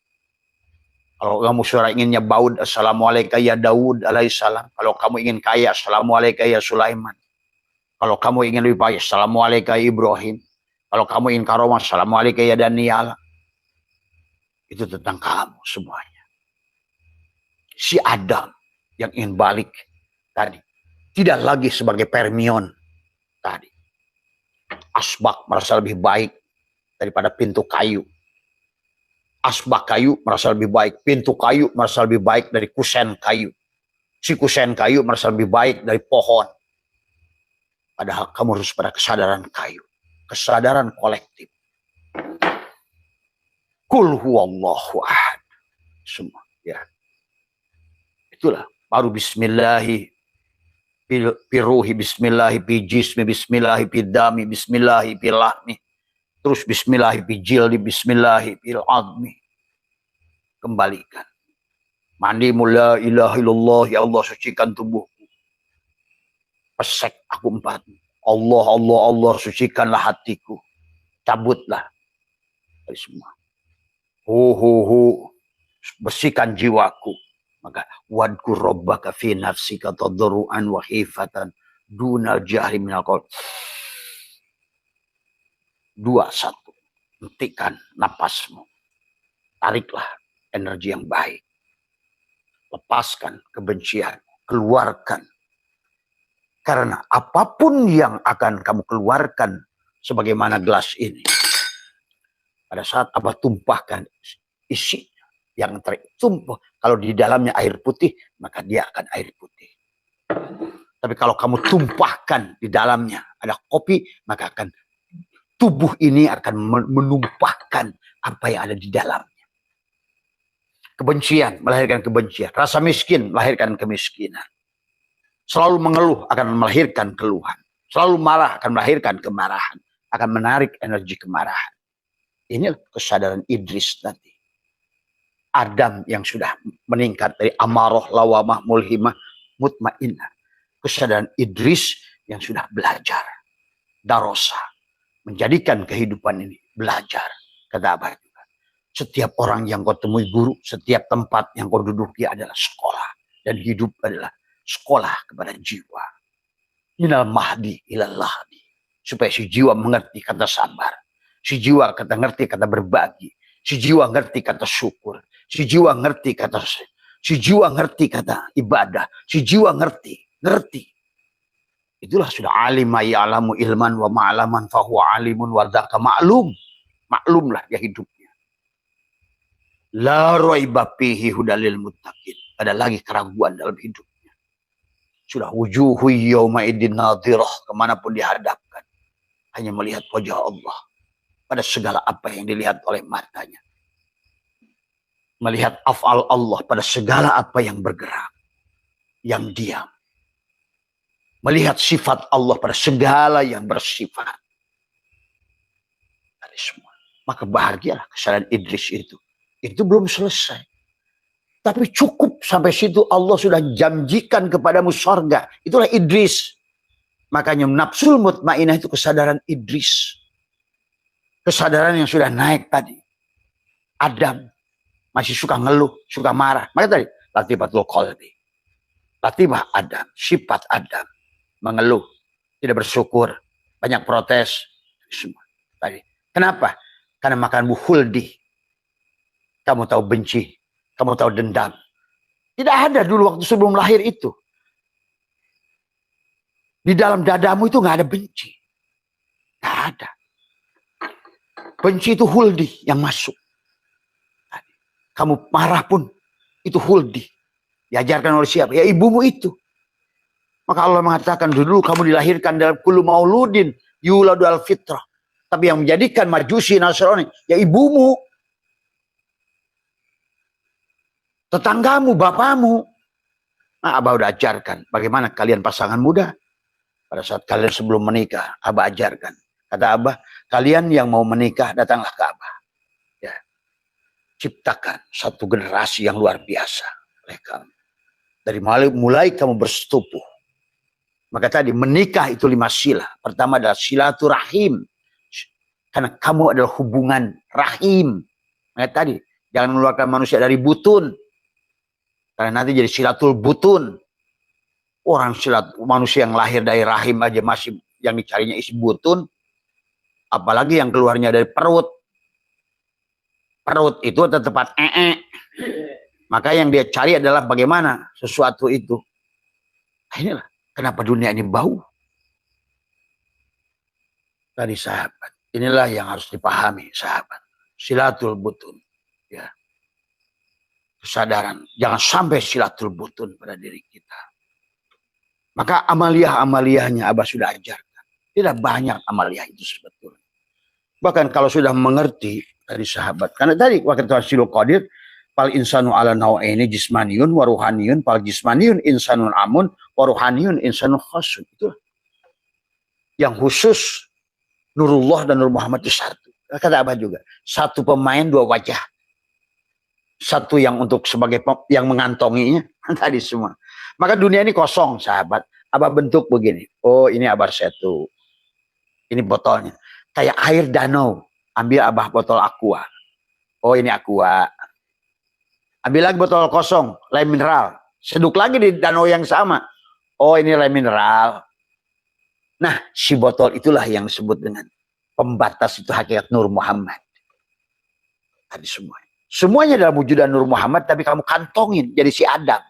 Speaker 1: Kalau kamu suara inginnya baud, assalamualaikum ya Daud alaihissalam. Kalau kamu ingin kaya, assalamualaikum ya Sulaiman. Kalau kamu ingin lebih baik, assalamualaikum ya Ibrahim. Kalau kamu ingin karomah, assalamualaikum ya Daniel. Itu tentang kamu semuanya. Si Adam yang ingin balik tadi, tidak lagi sebagai permion tadi. Asbak merasa lebih baik daripada pintu kayu. Asbak kayu merasa lebih baik. Pintu kayu merasa lebih baik dari kusen kayu. Si kusen kayu merasa lebih baik dari pohon. Padahal kamu harus pada kesadaran kayu. Kesadaran kolektif. Kul huwallahu ahad. Semua. Ya. Itulah. Baru bismillahi. Piruhi bismillahi. Pijismi bismillahi. Pidami bismillahi. Pilahmi. Terus bismillahi bijildi, bismillahi bil azmi. Kembalikan. Mandimu la ilaha illallah, ya Allah sucikan tubuhku. Pesek aku empatmu. Allah, Allah, Allah sucikanlah hatiku. Cabutlah. Dari semua. Bersihkan jiwaku. Maka wadkur rabbaka fi nafsika tadarruan wa khifatan dunal jahri minal qaul. 2, 1. Hentikan napasmu. Tariklah energi yang baik. Lepaskan kebencian. Keluarkan. Karena apapun yang akan kamu keluarkan sebagaimana gelas ini. Pada saat Abah tumpahkan isi yang tertumpah. Kalau di dalamnya air putih, maka dia akan air putih. Tapi kalau kamu tumpahkan di dalamnya ada kopi, maka akan tubuh ini akan menumpahkan apa yang ada di dalamnya. Kebencian melahirkan kebencian. Rasa miskin melahirkan kemiskinan. Selalu mengeluh akan melahirkan keluhan. Selalu marah akan melahirkan kemarahan. Akan menarik energi kemarahan. Ini kesadaran Idris nanti. Adam yang sudah meningkat dari amarah, lawamah, mulhimah, mutmainnah. Kesadaran Idris yang sudah belajar. Darosa. Menjadikan kehidupan ini belajar. Kata Abah juga. Setiap orang yang kau temui guru, setiap tempat yang kau duduki adalah sekolah. Dan hidup adalah sekolah kepada jiwa. Minal mahdi ilal lahdi. Supaya si jiwa mengerti kata sabar. Si jiwa kata ngerti kata berbagi. Si jiwa ngerti kata syukur. Si jiwa ngerti kata ibadah. Si jiwa ngerti. Itulah sudah alim ya'lamu ilman wa ma'laman fahuwa alimun wa dzaka ma'lum. Maklumlah dia hidupnya. La raiba fihi hudalil muttaqin. Ada lagi keraguan dalam hidupnya. Sudah wujuhu yawma idin nadhirah, kemanapun dihadapkan hanya melihat wajah Allah pada segala apa yang dilihat oleh matanya. Melihat af'al Allah pada segala apa yang bergerak, yang diam. Melihat sifat Allah pada segala yang bersifat. Dari semua. Maka bahagialah kesalahan Idris itu. Itu belum selesai. Tapi cukup sampai situ Allah sudah janjikan kepadamu surga. Itulah Idris. Makanya nafsul mutmainah itu kesadaran Idris. Kesadaran yang sudah naik tadi. Adam masih suka ngeluh, suka marah. Maka tadi latifatul qalbi. Latifah Adam, sifat Adam. Mengeluh, tidak bersyukur, banyak protes, semua. Tadi. Kenapa? Karena makan buhuldi. Kamu tahu benci, kamu tahu dendam. Tidak ada dulu waktu sebelum lahir itu. Di dalam dadamu itu nggak ada benci. Nggak ada. Benci itu huldi yang masuk. Kamu marah pun itu huldi. Diajarkan oleh siapa? Ya ibumu itu. Maka Allah mengatakan dulu kamu dilahirkan dalam kullu mauludin yuladu al fitrah. Tapi yang menjadikan Majusi Nasrani ya ibumu. Tetanggamu, bapamu. Nah, Abah udah ajarkan bagaimana kalian pasangan muda. Pada saat kalian sebelum menikah, Abah ajarkan. Kata Abah, kalian yang mau menikah datanglah ke Abah. Ya. Ciptakan satu generasi yang luar biasa. Dari mulai kamu bersetubuh. Maka tadi menikah itu 5 sila. Pertama adalah silaturahim. Karena kamu adalah hubungan rahim. Maka tadi jangan mengeluarkan manusia dari butun. Karena nanti jadi silatul butun. Orang manusia yang lahir dari rahim aja masih yang dicarinya isi butun. Apalagi yang keluarnya dari perut. Perut itu tempat Maka yang dia cari adalah bagaimana sesuatu itu. Inilah. Kenapa dunia ini bau? Tadi sahabat, inilah yang harus dipahami sahabat. Silatul butun. Ya. Kesadaran. Jangan sampai silatul butun pada diri kita. Maka amaliyah-amaliyahnya Abah sudah ajarkan. Tidak banyak amaliyah itu sebetulnya. Bahkan kalau sudah mengerti dari sahabat. Karena tadi waktu Tafsirul Qadir, pal insanu ala nau'aini jismaniyun waruhaniyun, pal jismaniyun insanun amun waruhaniyun insanun khasun. Itu yang khusus Nurullah dan Nur Muhammad itu satu. Kata Abah juga, satu pemain 2 wajah. Satu yang untuk sebagai yang mengantonginya tadi semua. Maka dunia ini kosong sahabat. Abah bentuk begini. Oh ini Abah setu. Ini botolnya. Kayak air danau. Ambil Abah botol aqua. Oh ini aqua. Ambil lagi botol kosong, lem mineral. Seduk lagi di danau yang sama. Oh ini lem mineral. Nah si botol itulah yang disebut dengan pembatas itu hakikat Nur Muhammad. Tadi semuanya. Semuanya dalam wujudan Nur Muhammad tapi kamu kantongin jadi si Adam.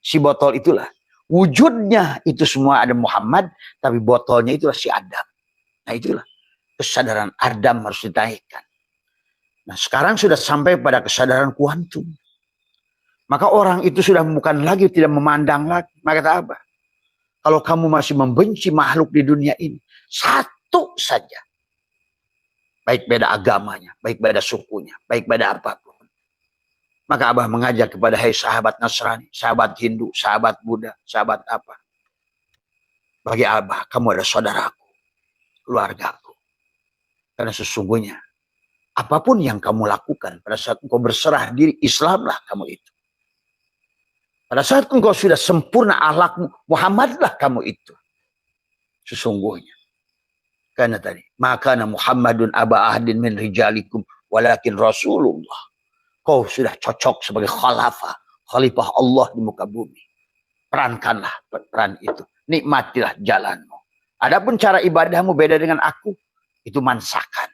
Speaker 1: Si botol itulah. Wujudnya itu semua ada Muhammad tapi botolnya itulah si Adam. Nah itulah kesadaran Adam harus ditaikkan. Nah sekarang sudah sampai pada kesadaran kuantum. Maka orang itu sudah bukan lagi tidak memandang lagi. Maka kata Abah, kalau kamu masih membenci makhluk di dunia ini, satu saja. Baik beda agamanya, baik beda sukunya, baik beda apapun. Maka Abah mengajak kepada hai sahabat Nasrani, sahabat Hindu, sahabat Buddha, sahabat apa. Bagi Abah, kamu adalah saudaraku, keluargaku. Karena sesungguhnya, apapun yang kamu lakukan pada saat engkau berserah diri, Islamlah kamu itu. Pada saat engkau sudah sempurna akhlakmu, Muhammadlah kamu itu. Sesungguhnya. Karena tadi, makana Muhammadun aba ahdin min rijalikum walakin Rasulullah. Kau sudah cocok sebagai khalifah Allah di muka bumi. Perankanlah peran itu. Nikmatilah jalanmu. Adapun cara ibadahmu beda dengan aku, itu mansakan.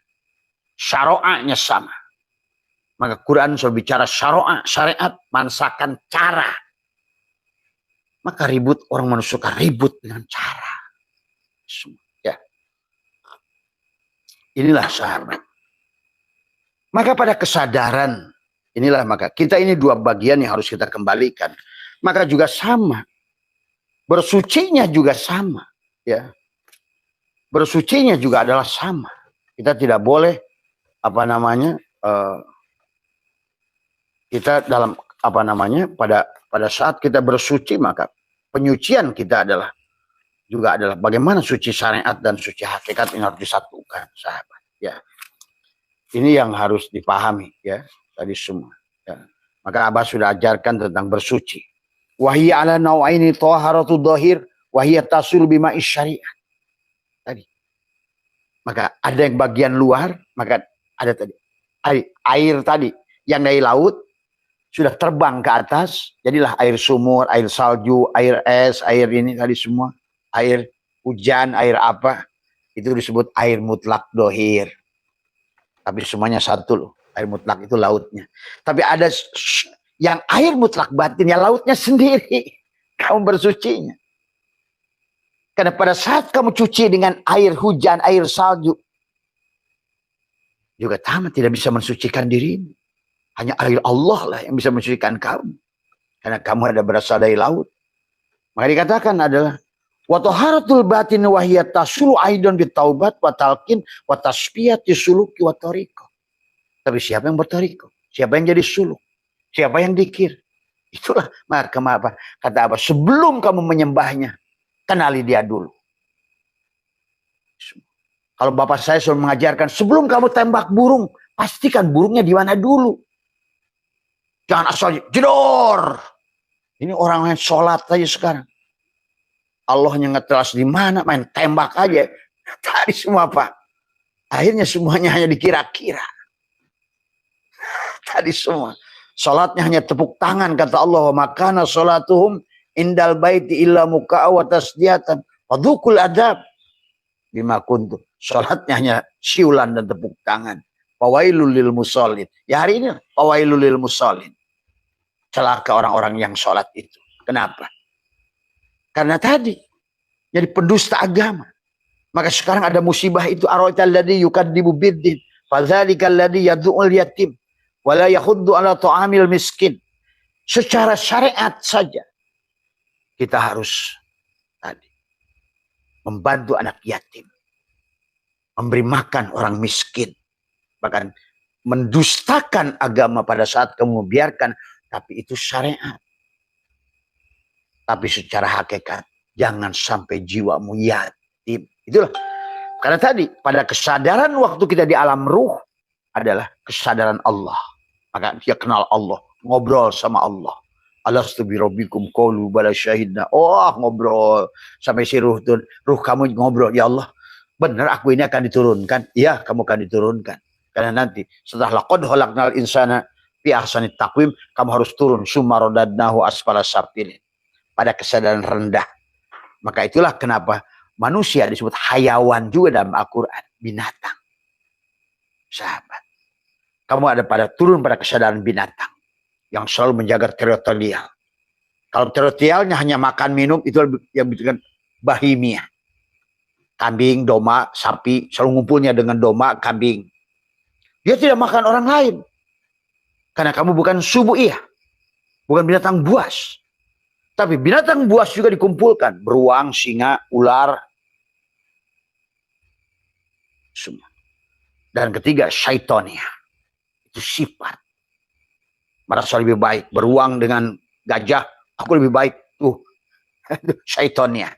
Speaker 1: Syara'nya sama. Maka Quran selalu bicara syara'a, syariat, mansakan, cara. Maka ribut, orang manusia suka ribut dengan cara. Ya. Inilah sahabat. Maka pada kesadaran Inilah maka kita ini dua bagian yang harus kita kembalikan. Maka juga sama. Bersucinya juga sama. Ya. Bersucinya juga adalah sama. Kita tidak boleh kita dalam pada saat kita bersuci, maka penyucian kita adalah bagaimana suci syariat dan suci hakikat ini harus disatukan, sahabat. Ya. Ini yang harus dipahami ya tadi semua. Ya. Maka Abah sudah ajarkan tentang bersuci. Wahiyya ala nau'aini taharatu dhahir wahiyya tasul bima syariat. Tadi. Maka ada yang bagian luar, maka ada tadi air tadi yang dari laut sudah terbang ke atas, jadilah air sumur, air salju, air es, air ini tadi semua, air hujan, air apa, itu disebut air mutlak dohir. Tapi semuanya satu loh, air mutlak itu lautnya. Tapi ada yang air mutlak batin, ya lautnya sendiri, kamu bersucinya. Karena pada saat kamu cuci dengan air hujan, air salju, juga sama tidak bisa mensucikan dirimu. Hanya air Allah lah yang bisa mensucikan kamu. Karena kamu ada berasal dari laut. Maka dikatakan adalah wa taharatul batin wa hiya tasulu aidan bitaubat wa talqin wa tasfiyati suluki wa tariqah. Tapi siapa yang bertariqah? Siapa yang jadi suluk? Siapa yang dikir? Itulah maka apa? Kata apa? Sebelum kamu menyembahnya, kenali dia dulu. Kalau bapak saya selalu mengajarkan, sebelum kamu tembak burung, pastikan burungnya di mana dulu. Jangan asal jedor. Ini orang yang sholat aja sekarang. Allahnya ngetelas di mana, main tembak aja. Tadi semua Pak. Akhirnya semuanya hanya dikira-kira. Tadi semua. Sholatnya hanya tepuk tangan, kata Allah. Wa makana sholatuhum indal baiti illa muka'a wa tasdiyatan. Wadukul adab. Bima kuntu. Sholatnya hanya siulan dan tepuk tangan. Fawailul lil musallin. Ya hari ini fawailul lil musallin. Celaka orang-orang yang sholat itu. Kenapa? Karena tadi jadi pendusta agama. Maka sekarang ada musibah itu. Ara'aital ladzi yukadzibu biddin fadzalikal ladzi yad'ul yatim wa la yahuddu ala ta'amil miskin. Secara syariat saja kita harus tadi membantu anak yatim, memberi makan orang miskin, bahkan mendustakan agama pada saat kamu membiarkan, tapi itu syariat. Tapi secara hakikat jangan sampai jiwamu yatim. Itulah karena tadi pada kesadaran waktu kita di alam ruh adalah kesadaran Allah. Maka dia kenal Allah, ngobrol sama Allah. Alastu bi rabbikum qalu bala syahidna. Oh, ngobrol sampai si ruh kamu ngobrol, ya Allah, benar aku ini akan diturunkan. Iya, kamu akan diturunkan. Karena nanti setelah laqad khalaqnal insana fi ahsani taqwim, kamu harus turun summa radadnahu asfala safilin. Pada kesadaran rendah. Maka itulah kenapa manusia disebut hayawan juga dalam Al-Qur'an, binatang. Sahabat. Kamu ada turun pada kesadaran binatang yang selalu menjaga teritorial. Kalau teritorialnya hanya makan minum, itu yang disebut bahimia. Kambing, domba, sapi, selalu ngumpulnya dengan domba, kambing. Dia tidak makan orang lain. Karena kamu bukan subu'iyah. Bukan binatang buas. Tapi binatang buas juga dikumpulkan. Beruang, singa, ular. Semua. Dan ketiga, syaitonnya. Itu sifat. Merasa lebih baik. Beruang dengan gajah, aku lebih baik. Syaitonnya.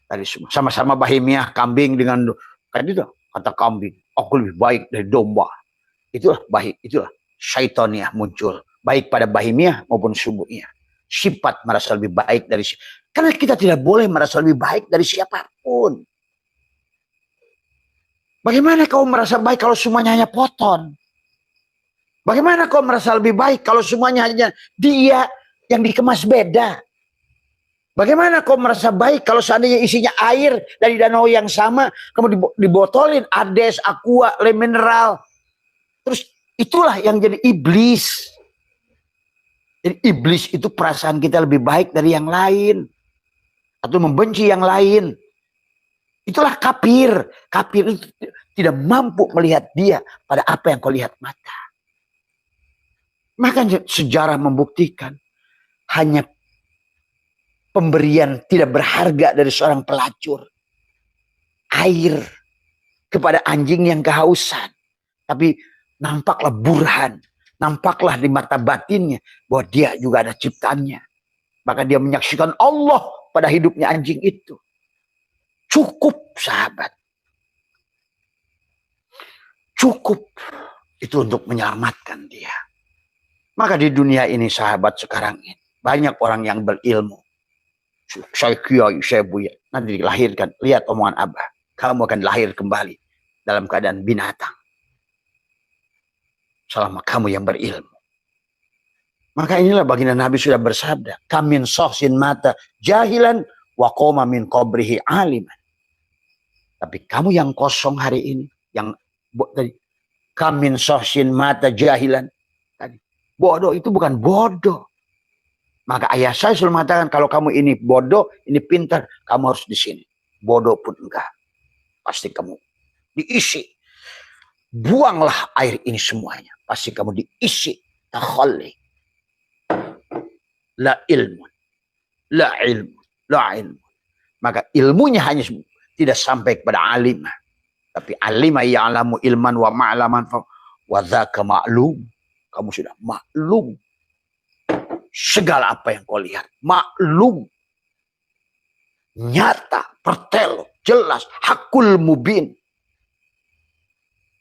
Speaker 1: Tadi semua. Sama-sama bahimiah, kambing dengan kata kambing, aku lebih baik dari domba. Itulah syaitonnya muncul. Baik pada bahimiah maupun subuhnya. Sifat merasa lebih baik dari karena kita tidak boleh merasa lebih baik dari siapapun. Bagaimana kau merasa baik kalau semuanya hanya Poton? Bagaimana kau merasa lebih baik kalau semuanya hanya dia yang dikemas beda? Bagaimana kau merasa baik kalau seandainya isinya air dari danau yang sama, kamu dibotolin Ades, Aqua, Le Mineral. Terus itulah yang jadi iblis. Jadi iblis itu perasaan kita lebih baik dari yang lain. Atau membenci yang lain. Itulah kafir. Kafir itu tidak mampu melihat dia pada apa yang kau lihat mata. Maka sejarah membuktikan hanya pemberian tidak berharga dari seorang pelacur. Air kepada anjing yang kehausan. Tapi nampaklah burhan. Nampaklah di mata batinnya bahwa dia juga ada ciptaannya. Maka dia menyaksikan Allah pada hidupnya anjing itu. Cukup sahabat. Cukup itu untuk menyelamatkan dia. Maka di dunia ini sahabat sekarang ini. Banyak orang yang berilmu. Saya kiai, saya buya. Nanti dilahirkan. Lihat omongan Abah. Kamu akan lahir kembali dalam keadaan binatang. Selama kamu yang berilmu. Maka inilah baginda Nabi sudah bersabda. Kamin sohsin mata jahilan wa qoma min qabrihi aliman. Tapi kamu yang kosong hari ini. Yang tadi. Kamin sohsin mata jahilan. Tadi. Bodoh itu bukan bodoh. Maka ayah saya selalu mengatakan kalau kamu ini bodoh, ini pintar, kamu harus di sini. Bodoh pun enggak. Pasti kamu diisi. Buanglah air ini semuanya. Pasti kamu diisi. Takhalli. La ilmu. La ilmu. La ilmu. Maka ilmunya hanya tidak sampai kepada alimah. Tapi alimah ya'lamu ilman wa ma'laman wa dzaka ma'lum. Kamu sudah maklum. Segala apa yang kau lihat. Maklum. Nyata. Pertelo. Jelas. Hakul mubin.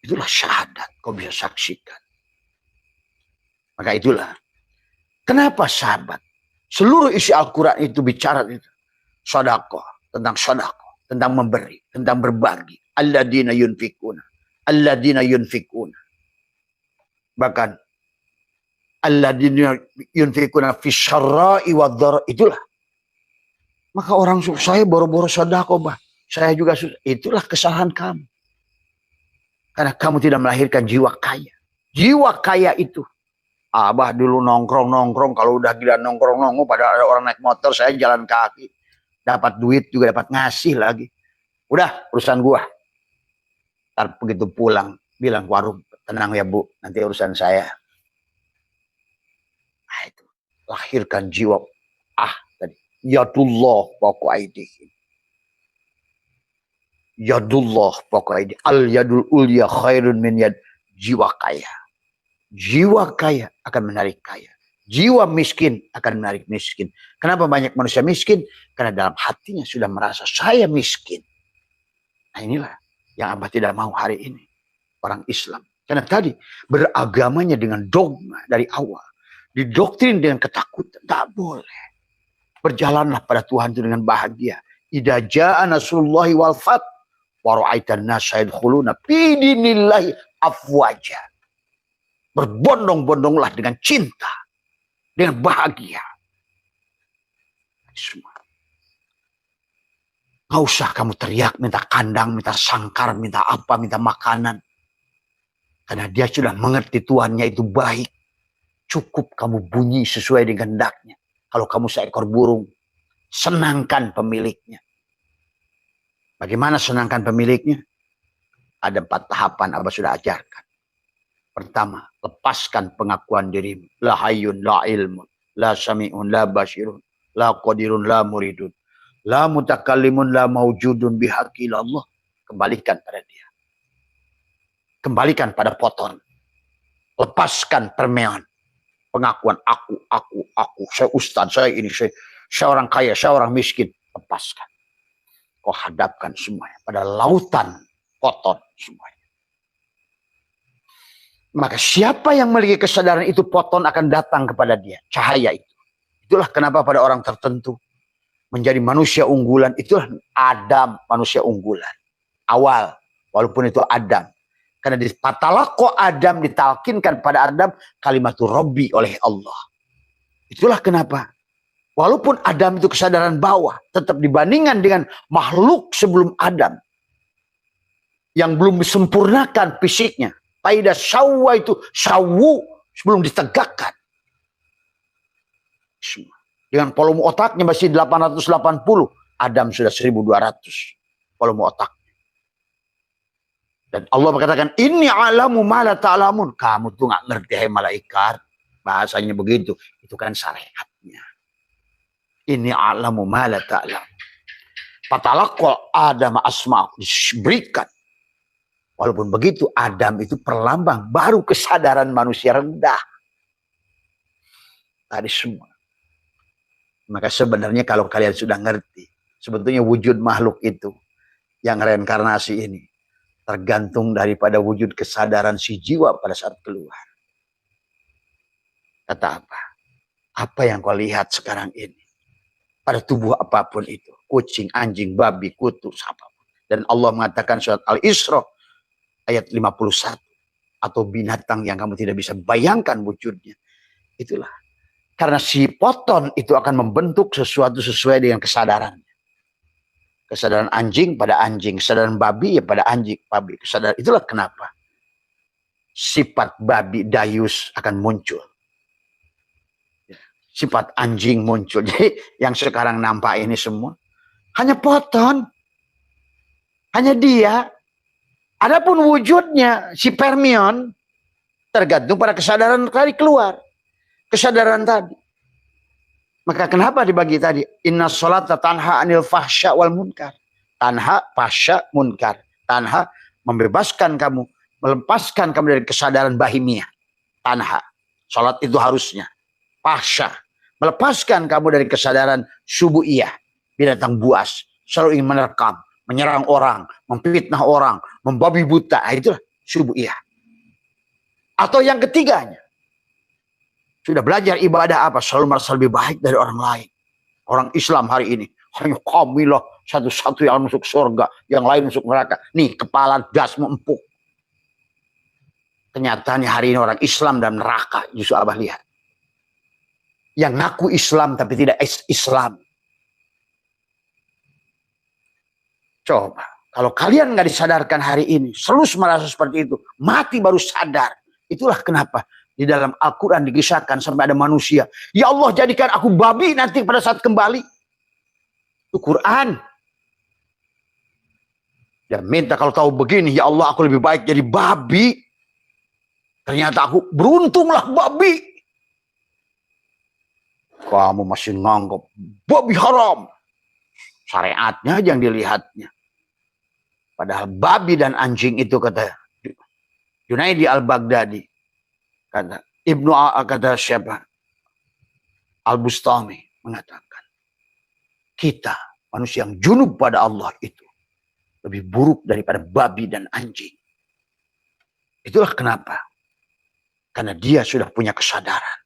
Speaker 1: Itulah syahadat. Kau bisa saksikan. Maka itulah. Kenapa sahabat? Seluruh isi Al-Quran itu bicara itu. Sedekah. Tentang sedekah. Tentang memberi. Tentang berbagi. Alladzina yunfikuna. Alladzina yunfikuna. Bahkan. Alladzina yunfikuna fi syarra'i wa dharra. Itulah. Maka orang saya boro-boro sedekah, bah. Saya juga itulah kesalahan kamu. Karena kamu tidak melahirkan jiwa kaya. Jiwa kaya itu. Abah dulu nongkrong-nongkrong. Kalau udah gila nongkrong-nongkrong. Pada ada orang naik motor. Saya jalan kaki. Dapat duit juga dapat ngasih lagi. Udah urusan gua. Ntar begitu pulang. Bilang warung. Tenang ya bu. Nanti urusan saya. Nah itu. Lahirkan jiwa. Tadi. Yadullah pokok aidihim. Yadullah pokoknya al yadul ulya khairun min yad. Jiwa kaya. Jiwa kaya akan menarik kaya. Jiwa miskin akan menarik miskin. Kenapa banyak manusia miskin? Karena dalam hatinya sudah merasa saya miskin. Nah inilah yang Abah tidak mau hari ini. Orang Islam. Karena tadi beragamanya dengan dogma dari awal. Didoktrin dengan ketakutan. Tak boleh. Berjalanlah pada Tuhan itu dengan bahagia. Idza jaa nasrullahi wal fath. Wara'aitan nasa yadkhuluna fi dinillahi afwaja. Berbondong-bondonglah dengan cinta, dengan bahagia. Semua. Nggak usah kamu teriak, minta kandang, minta sangkar, minta apa, minta makanan. Karena dia sudah mengerti Tuhannya itu baik. Cukup kamu bunyi sesuai dengan hendaknya. Kalau kamu seekor burung, senangkan pemiliknya. Bagaimana senangkan pemiliknya? Ada 4 tahapan Abah sudah ajarkan. Pertama, lepaskan pengakuan dirimu. La hayyun, la ilmun, la sami'un, la basirun, la qadirun, la muridun, la mutakallimun, la maujudun bihaqi Allah. Kembalikan pada dia. Kembalikan pada poton. Lepaskan permean. Pengakuan aku. Saya ustaz, saya ini, saya orang kaya, saya orang miskin. Lepaskan. Kau hadapkan semuanya pada lautan kotor semuanya. Maka siapa yang memiliki kesadaran itu, poton akan datang kepada dia. Cahaya itu. Itulah kenapa pada orang tertentu menjadi manusia unggulan. Itulah Adam, manusia unggulan. Awal, walaupun itu Adam. Karena di patalako Adam ditalkinkan pada Adam kalimatul Rabbi oleh Allah. Itulah kenapa. Walaupun Adam itu kesadaran bawah, tetap dibandingkan dengan makhluk sebelum Adam. Yang belum disempurnakan fisiknya. Faida sawwa itu, sawu sebelum ditegakkan. Dengan volume otaknya masih 880. Adam sudah 1200 volume otak. Dan Allah berkatakan, ini alamu ma la ta'lamun. Kamu tuh gak ngerti hai malaikat. Bahasanya begitu. Itu kan syariatnya. Ini a'lamu ma la ta'lam. Fatalaqqa Adam asma' diberikan. Walaupun begitu Adam itu perlambang baru kesadaran manusia rendah. Tadi semua. Maka sebenarnya kalau kalian sudah ngerti, sebetulnya wujud makhluk itu yang reinkarnasi ini tergantung daripada wujud kesadaran si jiwa pada saat keluar. Kata apa? Apa yang kau lihat sekarang ini? Pada tubuh apapun itu. Kucing, anjing, babi, kutu, apapun. Dan Allah mengatakan surat Al-Isra ayat 51. Atau binatang yang kamu tidak bisa bayangkan wujudnya. Itulah. Karena si poton itu akan membentuk sesuatu sesuai dengan kesadarannya. Kesadaran anjing pada anjing. Kesadaran babi ya pada anjing, babi. Kesadaran, itulah kenapa. Sifat babi dayus akan muncul. Sifat anjing muncul. Jadi yang sekarang nampak ini semua hanya poton. Hanya dia. Adapun wujudnya si permion tergantung pada kesadaran tadi keluar. Kesadaran tadi. Maka kenapa dibagi tadi? Inna sholata tanha anil fahsya wal munkar. Tanha, fahsya, munkar. Tanha membebaskan kamu, melepaskan kamu dari kesadaran bahimiyah. Tanha. Sholat itu harusnya. Fahsya. Melepaskan kamu dari kesadaran subu'iyah. Binatang buas. Selalu ingin menerkam. Menyerang orang. Memfitnah orang. Membabi buta. Nah, itulah subu'iyah. Atau yang ketiganya. Sudah belajar ibadah apa? Selalu merasa lebih baik dari orang lain. Orang Islam hari ini. Hanya kamilah satu-satu yang masuk surga. Yang lain masuk neraka. Nih kepala gas empuk. Kenyataannya hari ini orang Islam dan neraka. Justru Abah lihat. Yang ngaku Islam tapi tidak Islam. Coba. Kalau kalian nggak disadarkan hari ini. Selalu merasa seperti itu. Mati baru sadar. Itulah kenapa. Di dalam Al-Quran dikisahkan sampai ada manusia. Ya Allah jadikan aku babi nanti pada saat kembali. Itu Quran. Dan minta kalau tahu begini. Ya Allah aku lebih baik jadi babi. Ternyata aku beruntunglah babi. Kamu masih nganggap babi haram. Syariatnya aja yang dilihatnya. Padahal babi dan anjing itu kata Junaidi al-Baghdadi. Kata Ibnu kata siapa? Al-Bustami mengatakan. Kita manusia yang junub pada Allah itu. Lebih buruk daripada babi dan anjing. Itulah kenapa. Karena dia sudah punya kesadaran.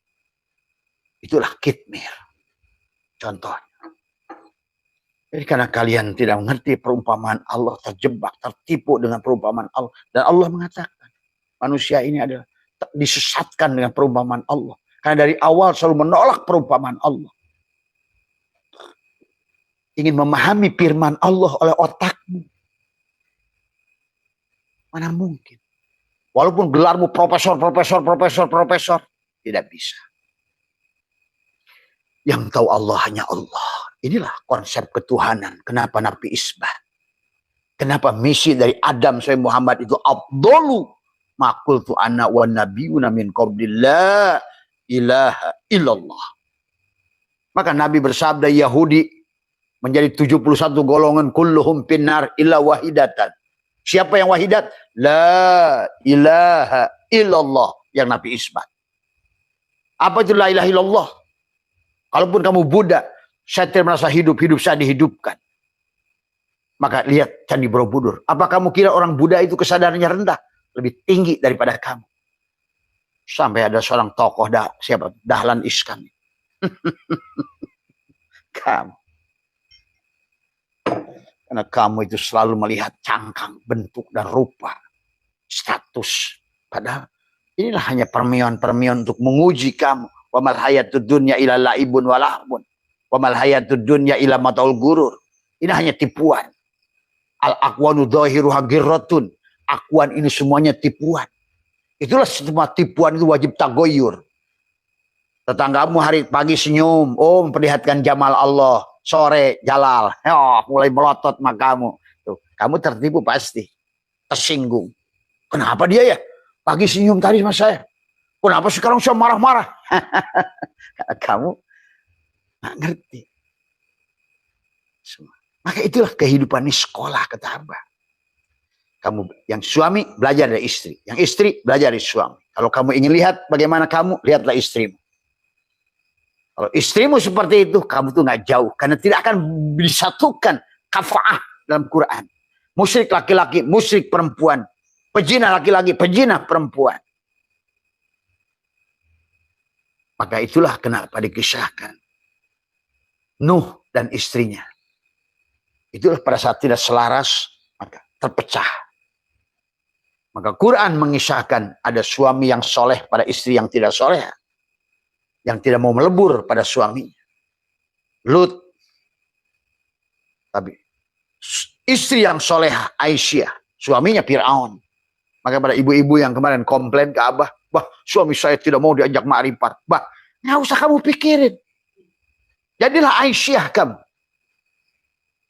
Speaker 1: Itulah kitmir. Contohnya. Jadi karena kalian tidak mengerti perumpamaan Allah, terjebak, tertipu dengan perumpamaan Allah. Dan Allah mengatakan, manusia ini adalah disesatkan dengan perumpamaan Allah. Karena dari awal selalu menolak perumpamaan Allah. Ingin memahami firman Allah oleh otakmu. Mana mungkin. Walaupun gelarmu profesor, tidak bisa. Yang tahu Allah hanya Allah. Inilah konsep ketuhanan. Kenapa Nabi Isbah? Kenapa misi dari Adam sampai Muhammad itu afdalu maqultu anna wa nabiyuna min qabli la ilaha illallah. Maka Nabi bersabda Yahudi menjadi 71 golongan kulluhum finnar illa wahidatan. Siapa yang wahidat? La ilaha illallah yang Nabi isbat. Apa itu la ilaha illallah? Kalaupun kamu Buddha, saya tidak merasa hidup saya dihidupkan. Maka lihat Candi Borobudur. Apa kamu kira orang Buddha itu kesadarannya rendah? Lebih tinggi daripada kamu. Sampai ada seorang tokoh, siapa? Dahlan Iskan. Kamu. Karena kamu itu selalu melihat cangkang, bentuk, dan rupa. Status. Padahal inilah hanya permion-permion untuk menguji kamu. Wa mal hayatud dunya ila laibun wa lahmun. Wa mal hayatud dunya ila mataul gurur. Ini hanya tipuan. Al aqwanu dhahiruha ghirratun. Akuan ini semuanya tipuan. Itulah semua tipuan itu wajib tagoyur. Tetanggamu hari pagi senyum, oh memperlihatkan jamal Allah. Sore jalal, mulai melotot sama kamu. Tuh, kamu tertipu pasti. Tersinggung. Kenapa dia ya? Pagi senyum tadi sama saya. Kenapa sekarang saya marah-marah? Kamu nggak ngerti. Maka itulah kehidupan ini sekolah, kata Abah. Kamu yang suami belajar dari istri, yang istri belajar dari suami. Kalau kamu ingin lihat bagaimana kamu, lihatlah istrimu. Kalau istrimu seperti itu, kamu tuh nggak jauh, karena tidak akan disatukan kafaah dalam Quran. Musyrik laki-laki, musyrik perempuan, pezina laki-laki, pezina perempuan. Maka itulah kenapa dikisahkan Nuh dan istrinya. Itulah pada saat tidak selaras, maka terpecah. Maka Quran mengisahkan ada suami yang soleh pada istri yang tidak soleh, yang tidak mau melebur pada suaminya. Lut. Tapi istri yang soleh Aisyah, suaminya Fir'aun. Maka pada ibu-ibu yang kemarin komplain ke Abah, bah suami saya tidak mau diajak ma'rifat. Bah, nggak usah kamu pikirin. Jadilah Aisyah kamu.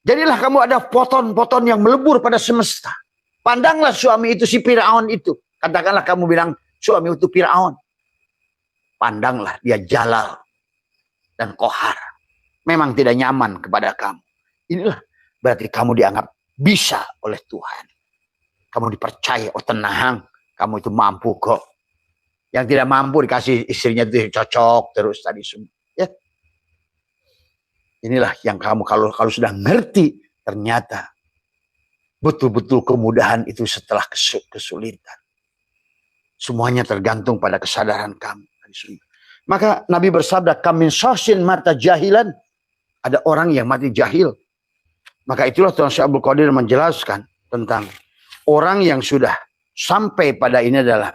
Speaker 1: Jadilah kamu ada foton-foton yang melebur pada semesta. Pandanglah suami itu, si Fir'aun itu. Katakanlah kamu bilang suami itu Fir'aun. Pandanglah dia Jalal dan Kohar. Memang tidak nyaman kepada kamu. Inilah berarti kamu dianggap bisa oleh Tuhan. Kamu dipercaya, oh tenang, kamu itu mampu kok. Yang tidak mampu dikasih istrinya itu cocok terus tadi semua. Ya. Inilah yang kamu kalau sudah ngerti, ternyata betul-betul kemudahan itu setelah kesulitan. Semuanya tergantung pada kesadaran kamu. Maka Nabi bersabda, kamin sosin mata jahilan. Ada orang yang mati jahil. Maka itulah Tuan Syekh Abdul Qadir menjelaskan tentang orang yang sudah sampai pada ini adalah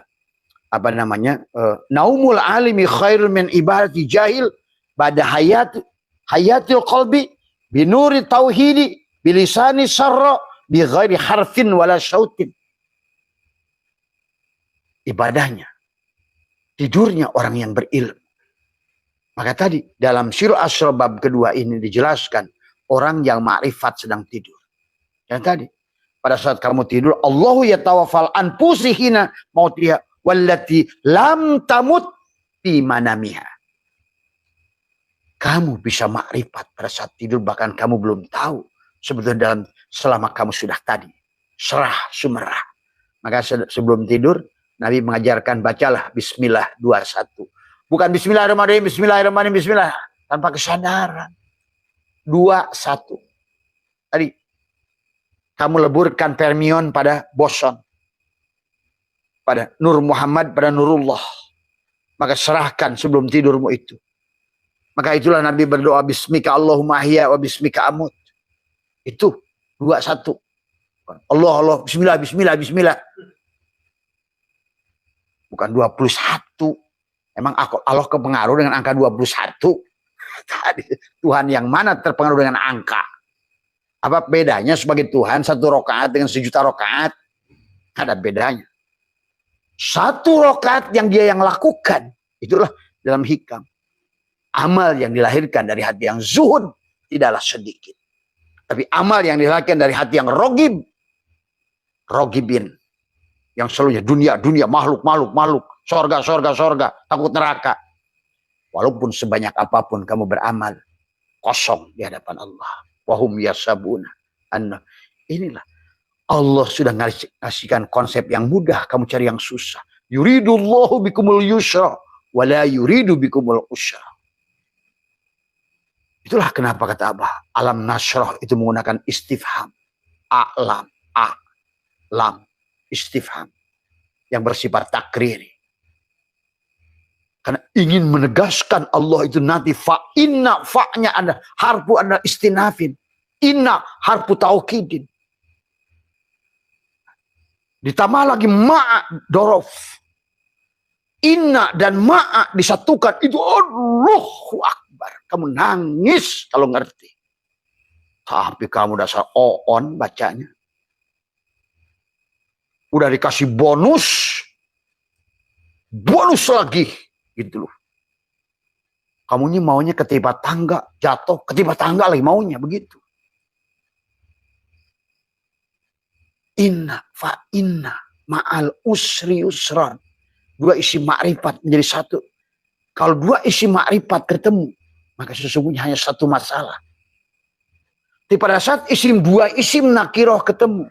Speaker 1: apa namanya, naumul alimi khairun min ibadati jahil pada hayatil qalbi binuri tauhidi bilisani sarra bi ghairi harfin wala syautin. Ibadahnya, tidurnya orang yang berilmu. Maka tadi dalam Syiru Asra bab kedua ini dijelaskan orang yang ma'rifat sedang tidur. Yang tadi pada saat kamu tidur, Allahu yatawaffal anfusihina mautiha wallati lam tamut fi manamiha. Kamu bisa ma'rifat pada saat tidur, bahkan kamu belum tahu sebetulnya selama kamu sudah tadi serah sumerah. Maka sebelum tidur Nabi mengajarkan bacalah Bismillah 21. Bukan Bismillahirrahmanirrahim, Bismillahirrahmanirrahim, Bismillah. Tanpa kesadaran. 21. Tadi kamu leburkan Permion pada Boson. Pada Nur Muhammad, pada Nurullah. Maka serahkan sebelum tidurmu itu. Maka itulah Nabi berdoa Bismika Allahumma ahya wa Bismika amut. Itu 21. Allah, Allah, Bismillah, Bismillah, Bismillah. Bukan 21. Emang Allah kepengaruh dengan angka 21? Tuhan yang mana terpengaruh dengan angka? Apa bedanya sebagai Tuhan 1 rakaat dengan 1.000.000 rakaat? Ada bedanya. 1 rakaat yang dia yang lakukan, itulah dalam hikam. Amal yang dilahirkan dari hati yang zuhud tidaklah sedikit. Tapi amal yang dilahirkan dari hati yang rogib, rogibin, yang selalunya dunia, makhluk, sorga, takut neraka. Walaupun sebanyak apapun kamu beramal, kosong di hadapan Allah. Wahum yasabuna. Inilah Allah sudah ngasihkan konsep yang mudah, kamu cari yang susah. Yuridullahu bikumul yusra, wala yuridu bikumul usra. Itulah kenapa kata Abah, alam nasroh itu menggunakan istifham. Lam, istifham. Yang bersifat takriri. Karena ingin menegaskan Allah itu nanti fa'inna, fa'nya ada, harfu ada istinafin. Inna, harfu taukidin. Ditambah lagi ma'a dorof. Inna dan ma'a disatukan. Itu Allahu Akbar. Kamu nangis kalau ngerti. Tapi kamu dasar oon bacanya. Udah dikasih bonus lagi. Gitu loh. Kamunya maunya ketiba tangga, jatuh, ketiba tangga lagi maunya begitu. Inna fa inna ma'al usri yusran. Dua isim ma'rifat menjadi satu. Kalau dua isim ma'rifat ketemu, maka sesungguhnya hanya satu masalah. Tapi pada saat dua isim nakiroh ketemu,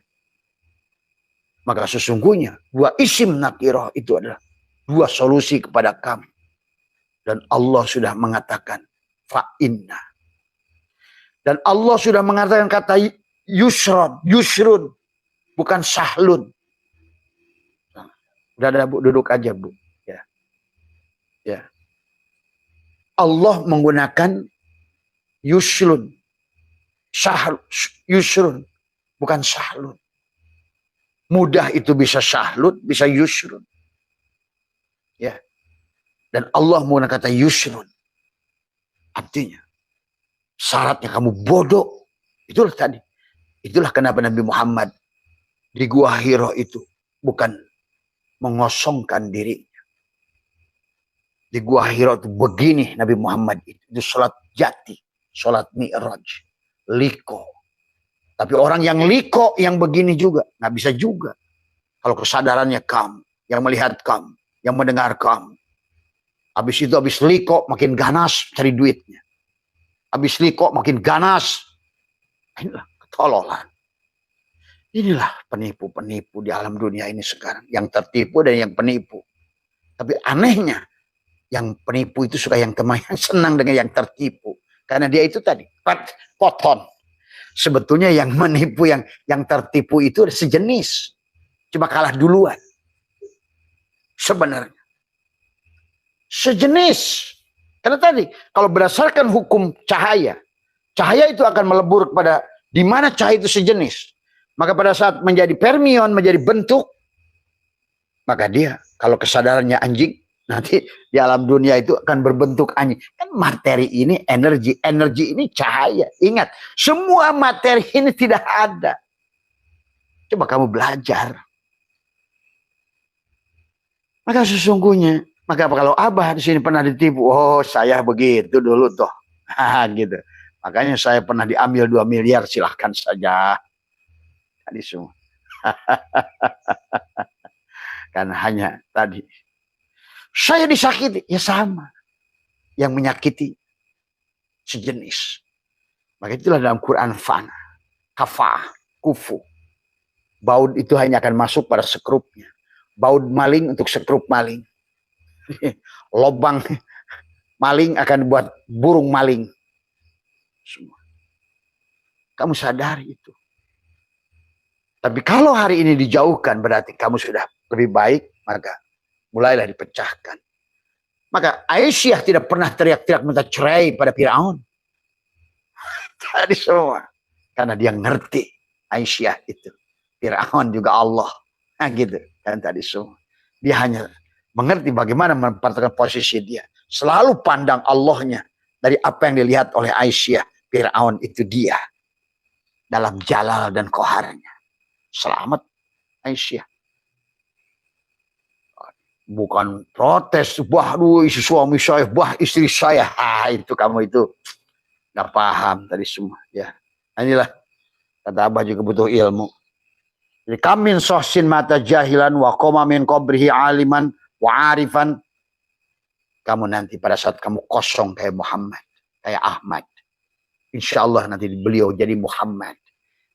Speaker 1: maka sesungguhnya dua isim nakiroh itu adalah dua solusi kepada kami. Dan Allah sudah mengatakan fa'inna. Dan Allah sudah mengatakan kata yusrun, bukan sahlun. Udah ada Bu, duduk aja Bu. Ya. Ya. Allah menggunakan yusrun. Yusrun, bukan sahlun. Mudah itu bisa sahlun, bisa yusrun. Ya. Dan Allah menggunakan kata yusrun. Artinya syaratnya kamu bodoh. Itulah tadi. Itulah kenapa Nabi Muhammad di Gua Hiro itu bukan mengosongkan dirinya. Di Gua Hiro itu begini Nabi Muhammad itu sholat jati, sholat mi'raj, liko. Tapi orang yang liko yang begini juga nggak bisa juga. Kalau kesadarannya kamu, yang melihat kamu, yang mendengar kamu. Habis itu habis liko makin ganas cari duitnya. Habis liko makin ganas. Inilah ketololan. Inilah penipu-penipu di alam dunia ini sekarang. Yang tertipu dan yang penipu. Tapi anehnya, yang penipu itu suka yang senang dengan yang tertipu. Karena dia itu tadi, poton. Sebetulnya yang menipu, yang tertipu itu sejenis. Cuma kalah duluan. Sebenarnya. Sejenis. Karena tadi, kalau berdasarkan hukum cahaya itu akan melebur kepada di mana cahaya itu sejenis. Maka pada saat menjadi fermion, menjadi bentuk, maka dia, kalau kesadarannya anjing, nanti di alam dunia itu akan berbentuk anjing. Kan materi ini energi ini cahaya. Ingat, semua materi ini tidak ada. Coba kamu belajar. Maka sesungguhnya, maka kalau Abah di sini pernah ditipu, oh saya begitu dulu toh, gitu. Makanya saya pernah diambil 2 miliar, silahkan saja. Tadi semua. Karena hanya tadi. Saya disakiti, ya sama. Yang menyakiti sejenis. Maka itulah dalam Quran fana, kafah, kufu. Baud itu hanya akan masuk pada sekrupnya. Baud maling untuk sekrup maling. Lobang maling akan buat burung maling. Semua. Kamu sadari itu. Tapi kalau hari ini dijauhkan berarti kamu sudah lebih baik, maka mulailah dipecahkan. Maka Aisyah tidak pernah teriak-teriak minta cerai pada Firaun. Tadi semua. Karena dia ngerti Aisyah itu. Firaun juga Allah. Nah gitu. Dan tadi semua. Dia hanya mengerti bagaimana menempatkan posisi dia. Selalu pandang Allahnya. Dari apa yang dilihat oleh Aisyah. Firaun itu dia. Dalam jalal dan koharnya. Selamat Aisyah. Bukan protes. Wah isi suami saya. Wah istri saya. Itu kamu itu. Gak paham tadi semua. Ya. Inilah. Kata Abah juga butuh ilmu. Jadi kamin sohsin mata jahilan. Wa koma min kobrihi aliman. Wa arifan. Kamu nanti pada saat kamu kosong kayak Muhammad. Kayak Ahmad. Insya Allah nanti beliau jadi Muhammad.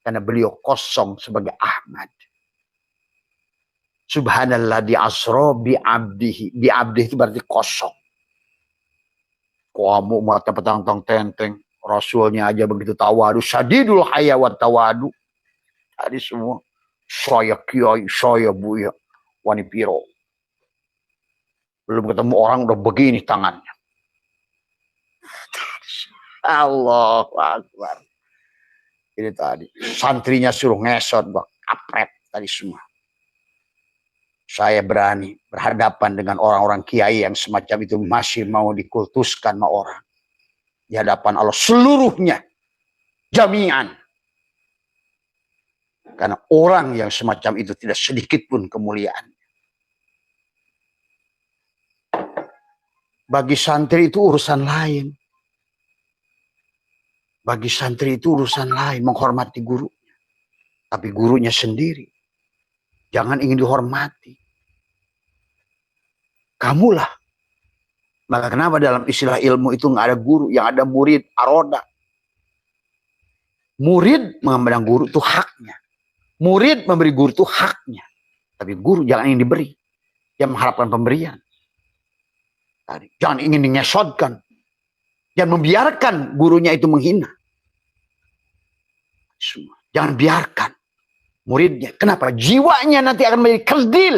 Speaker 1: Karena beliau kosong sebagai Ahmad. Subhanallah di asro bi abdihi. Bi abdihi itu berarti kosong. Kamu mata petang-tang tenteng. Rasulnya aja begitu tawadu. Sadidul hayawat tawadu. Tadi semua. Saya kiai, saya buya. Wani piro. Belum ketemu orang udah begini tangannya. Allahu Akbar. Ini tadi. Santrinya suruh ngesot. Kapret tadi semua. Saya berani berhadapan dengan orang-orang kiai yang semacam itu masih mau dikultuskan sama orang. Di hadapan Allah seluruhnya. Jami'an. Karena orang yang semacam itu tidak sedikit pun kemuliaan. Bagi santri itu urusan lain. Bagi santri itu urusan lain. Menghormati gurunya. Tapi gurunya sendiri. Jangan ingin dihormati. kamulah. Maka kenapa dalam istilah ilmu itu nggak ada guru, yang ada murid, aroda. Murid memandang guru itu haknya. Murid memberi guru itu haknya. Tapi guru jangan ingin diberi. Yang mengharapkan pemberian. Jangan ingin dinyesotkan. Jangan membiarkan gurunya itu menghina. Jangan biarkan muridnya. Kenapa? Jiwanya nanti akan menjadi kerdil.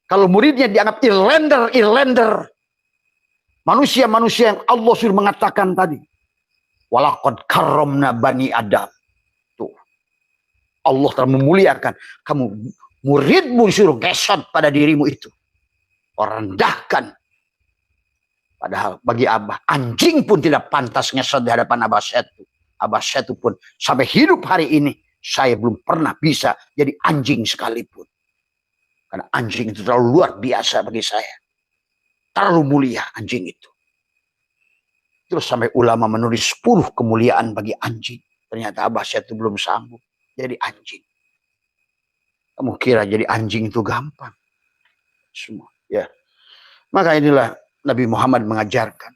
Speaker 1: Kalau muridnya dianggap irlander. Manusia-manusia yang Allah sudah mengatakan tadi. Walaqad karramna bani Adam. Tuh. Allah telah memuliakan. Kamu muridmu disuruh gesot pada dirimu itu. Orang rendahkan. Padahal bagi Abah, anjing pun tidak pantas ngesot di hadapan Abah Setu. Abah Setu pun sampai hidup hari ini, saya belum pernah bisa jadi anjing sekalipun. Karena anjing itu terlalu luar biasa bagi saya. Terlalu mulia anjing itu. Terus sampai ulama menulis 10 kemuliaan bagi anjing. Ternyata Abah Setu belum sanggup jadi anjing. Kamu kira jadi anjing itu gampang? Semua, ya. Maka inilah Nabi Muhammad mengajarkan.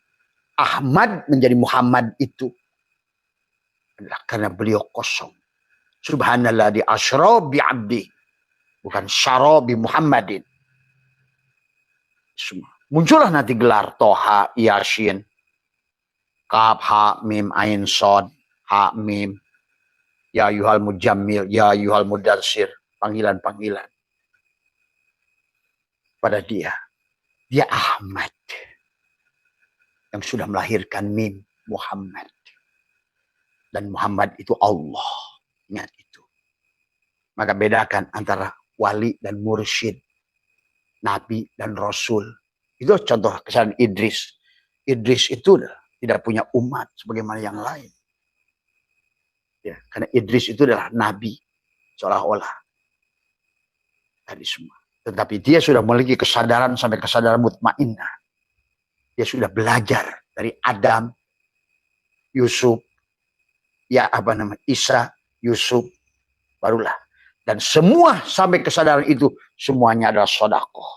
Speaker 1: Ahmad menjadi Muhammad itu adalah karena beliau kosong. Subhanallah di asra bi abdi. Bukan syara bi Muhammadin. Semua. Muncullah nanti gelar Toha, Yasin, Kaf, Ha, Mim, Ain, Sod, Ha, Mim, Ya Yuhal Mujammil, Ya Yuhal Mudarsir. Panggilan-panggilan pada dia. Dia Ahmad. Yang sudah melahirkan Mim, Muhammad. Dan Muhammad itu Allah. Ingat itu. Maka bedakan antara wali dan mursyid. Nabi dan Rasul. Itu contoh kesalahan Idris. Idris itu tidak punya umat sebagaimana yang lain. Ya, karena Idris itu adalah nabi seolah-olah tadi semua. Tetapi dia sudah memiliki kesadaran sampai kesadaran mutmainnah. Dia sudah belajar dari Adam, Yusuf, Isa, Yusuf, barulah. Dan semua sampai kesadaran itu semuanya adalah sedekah.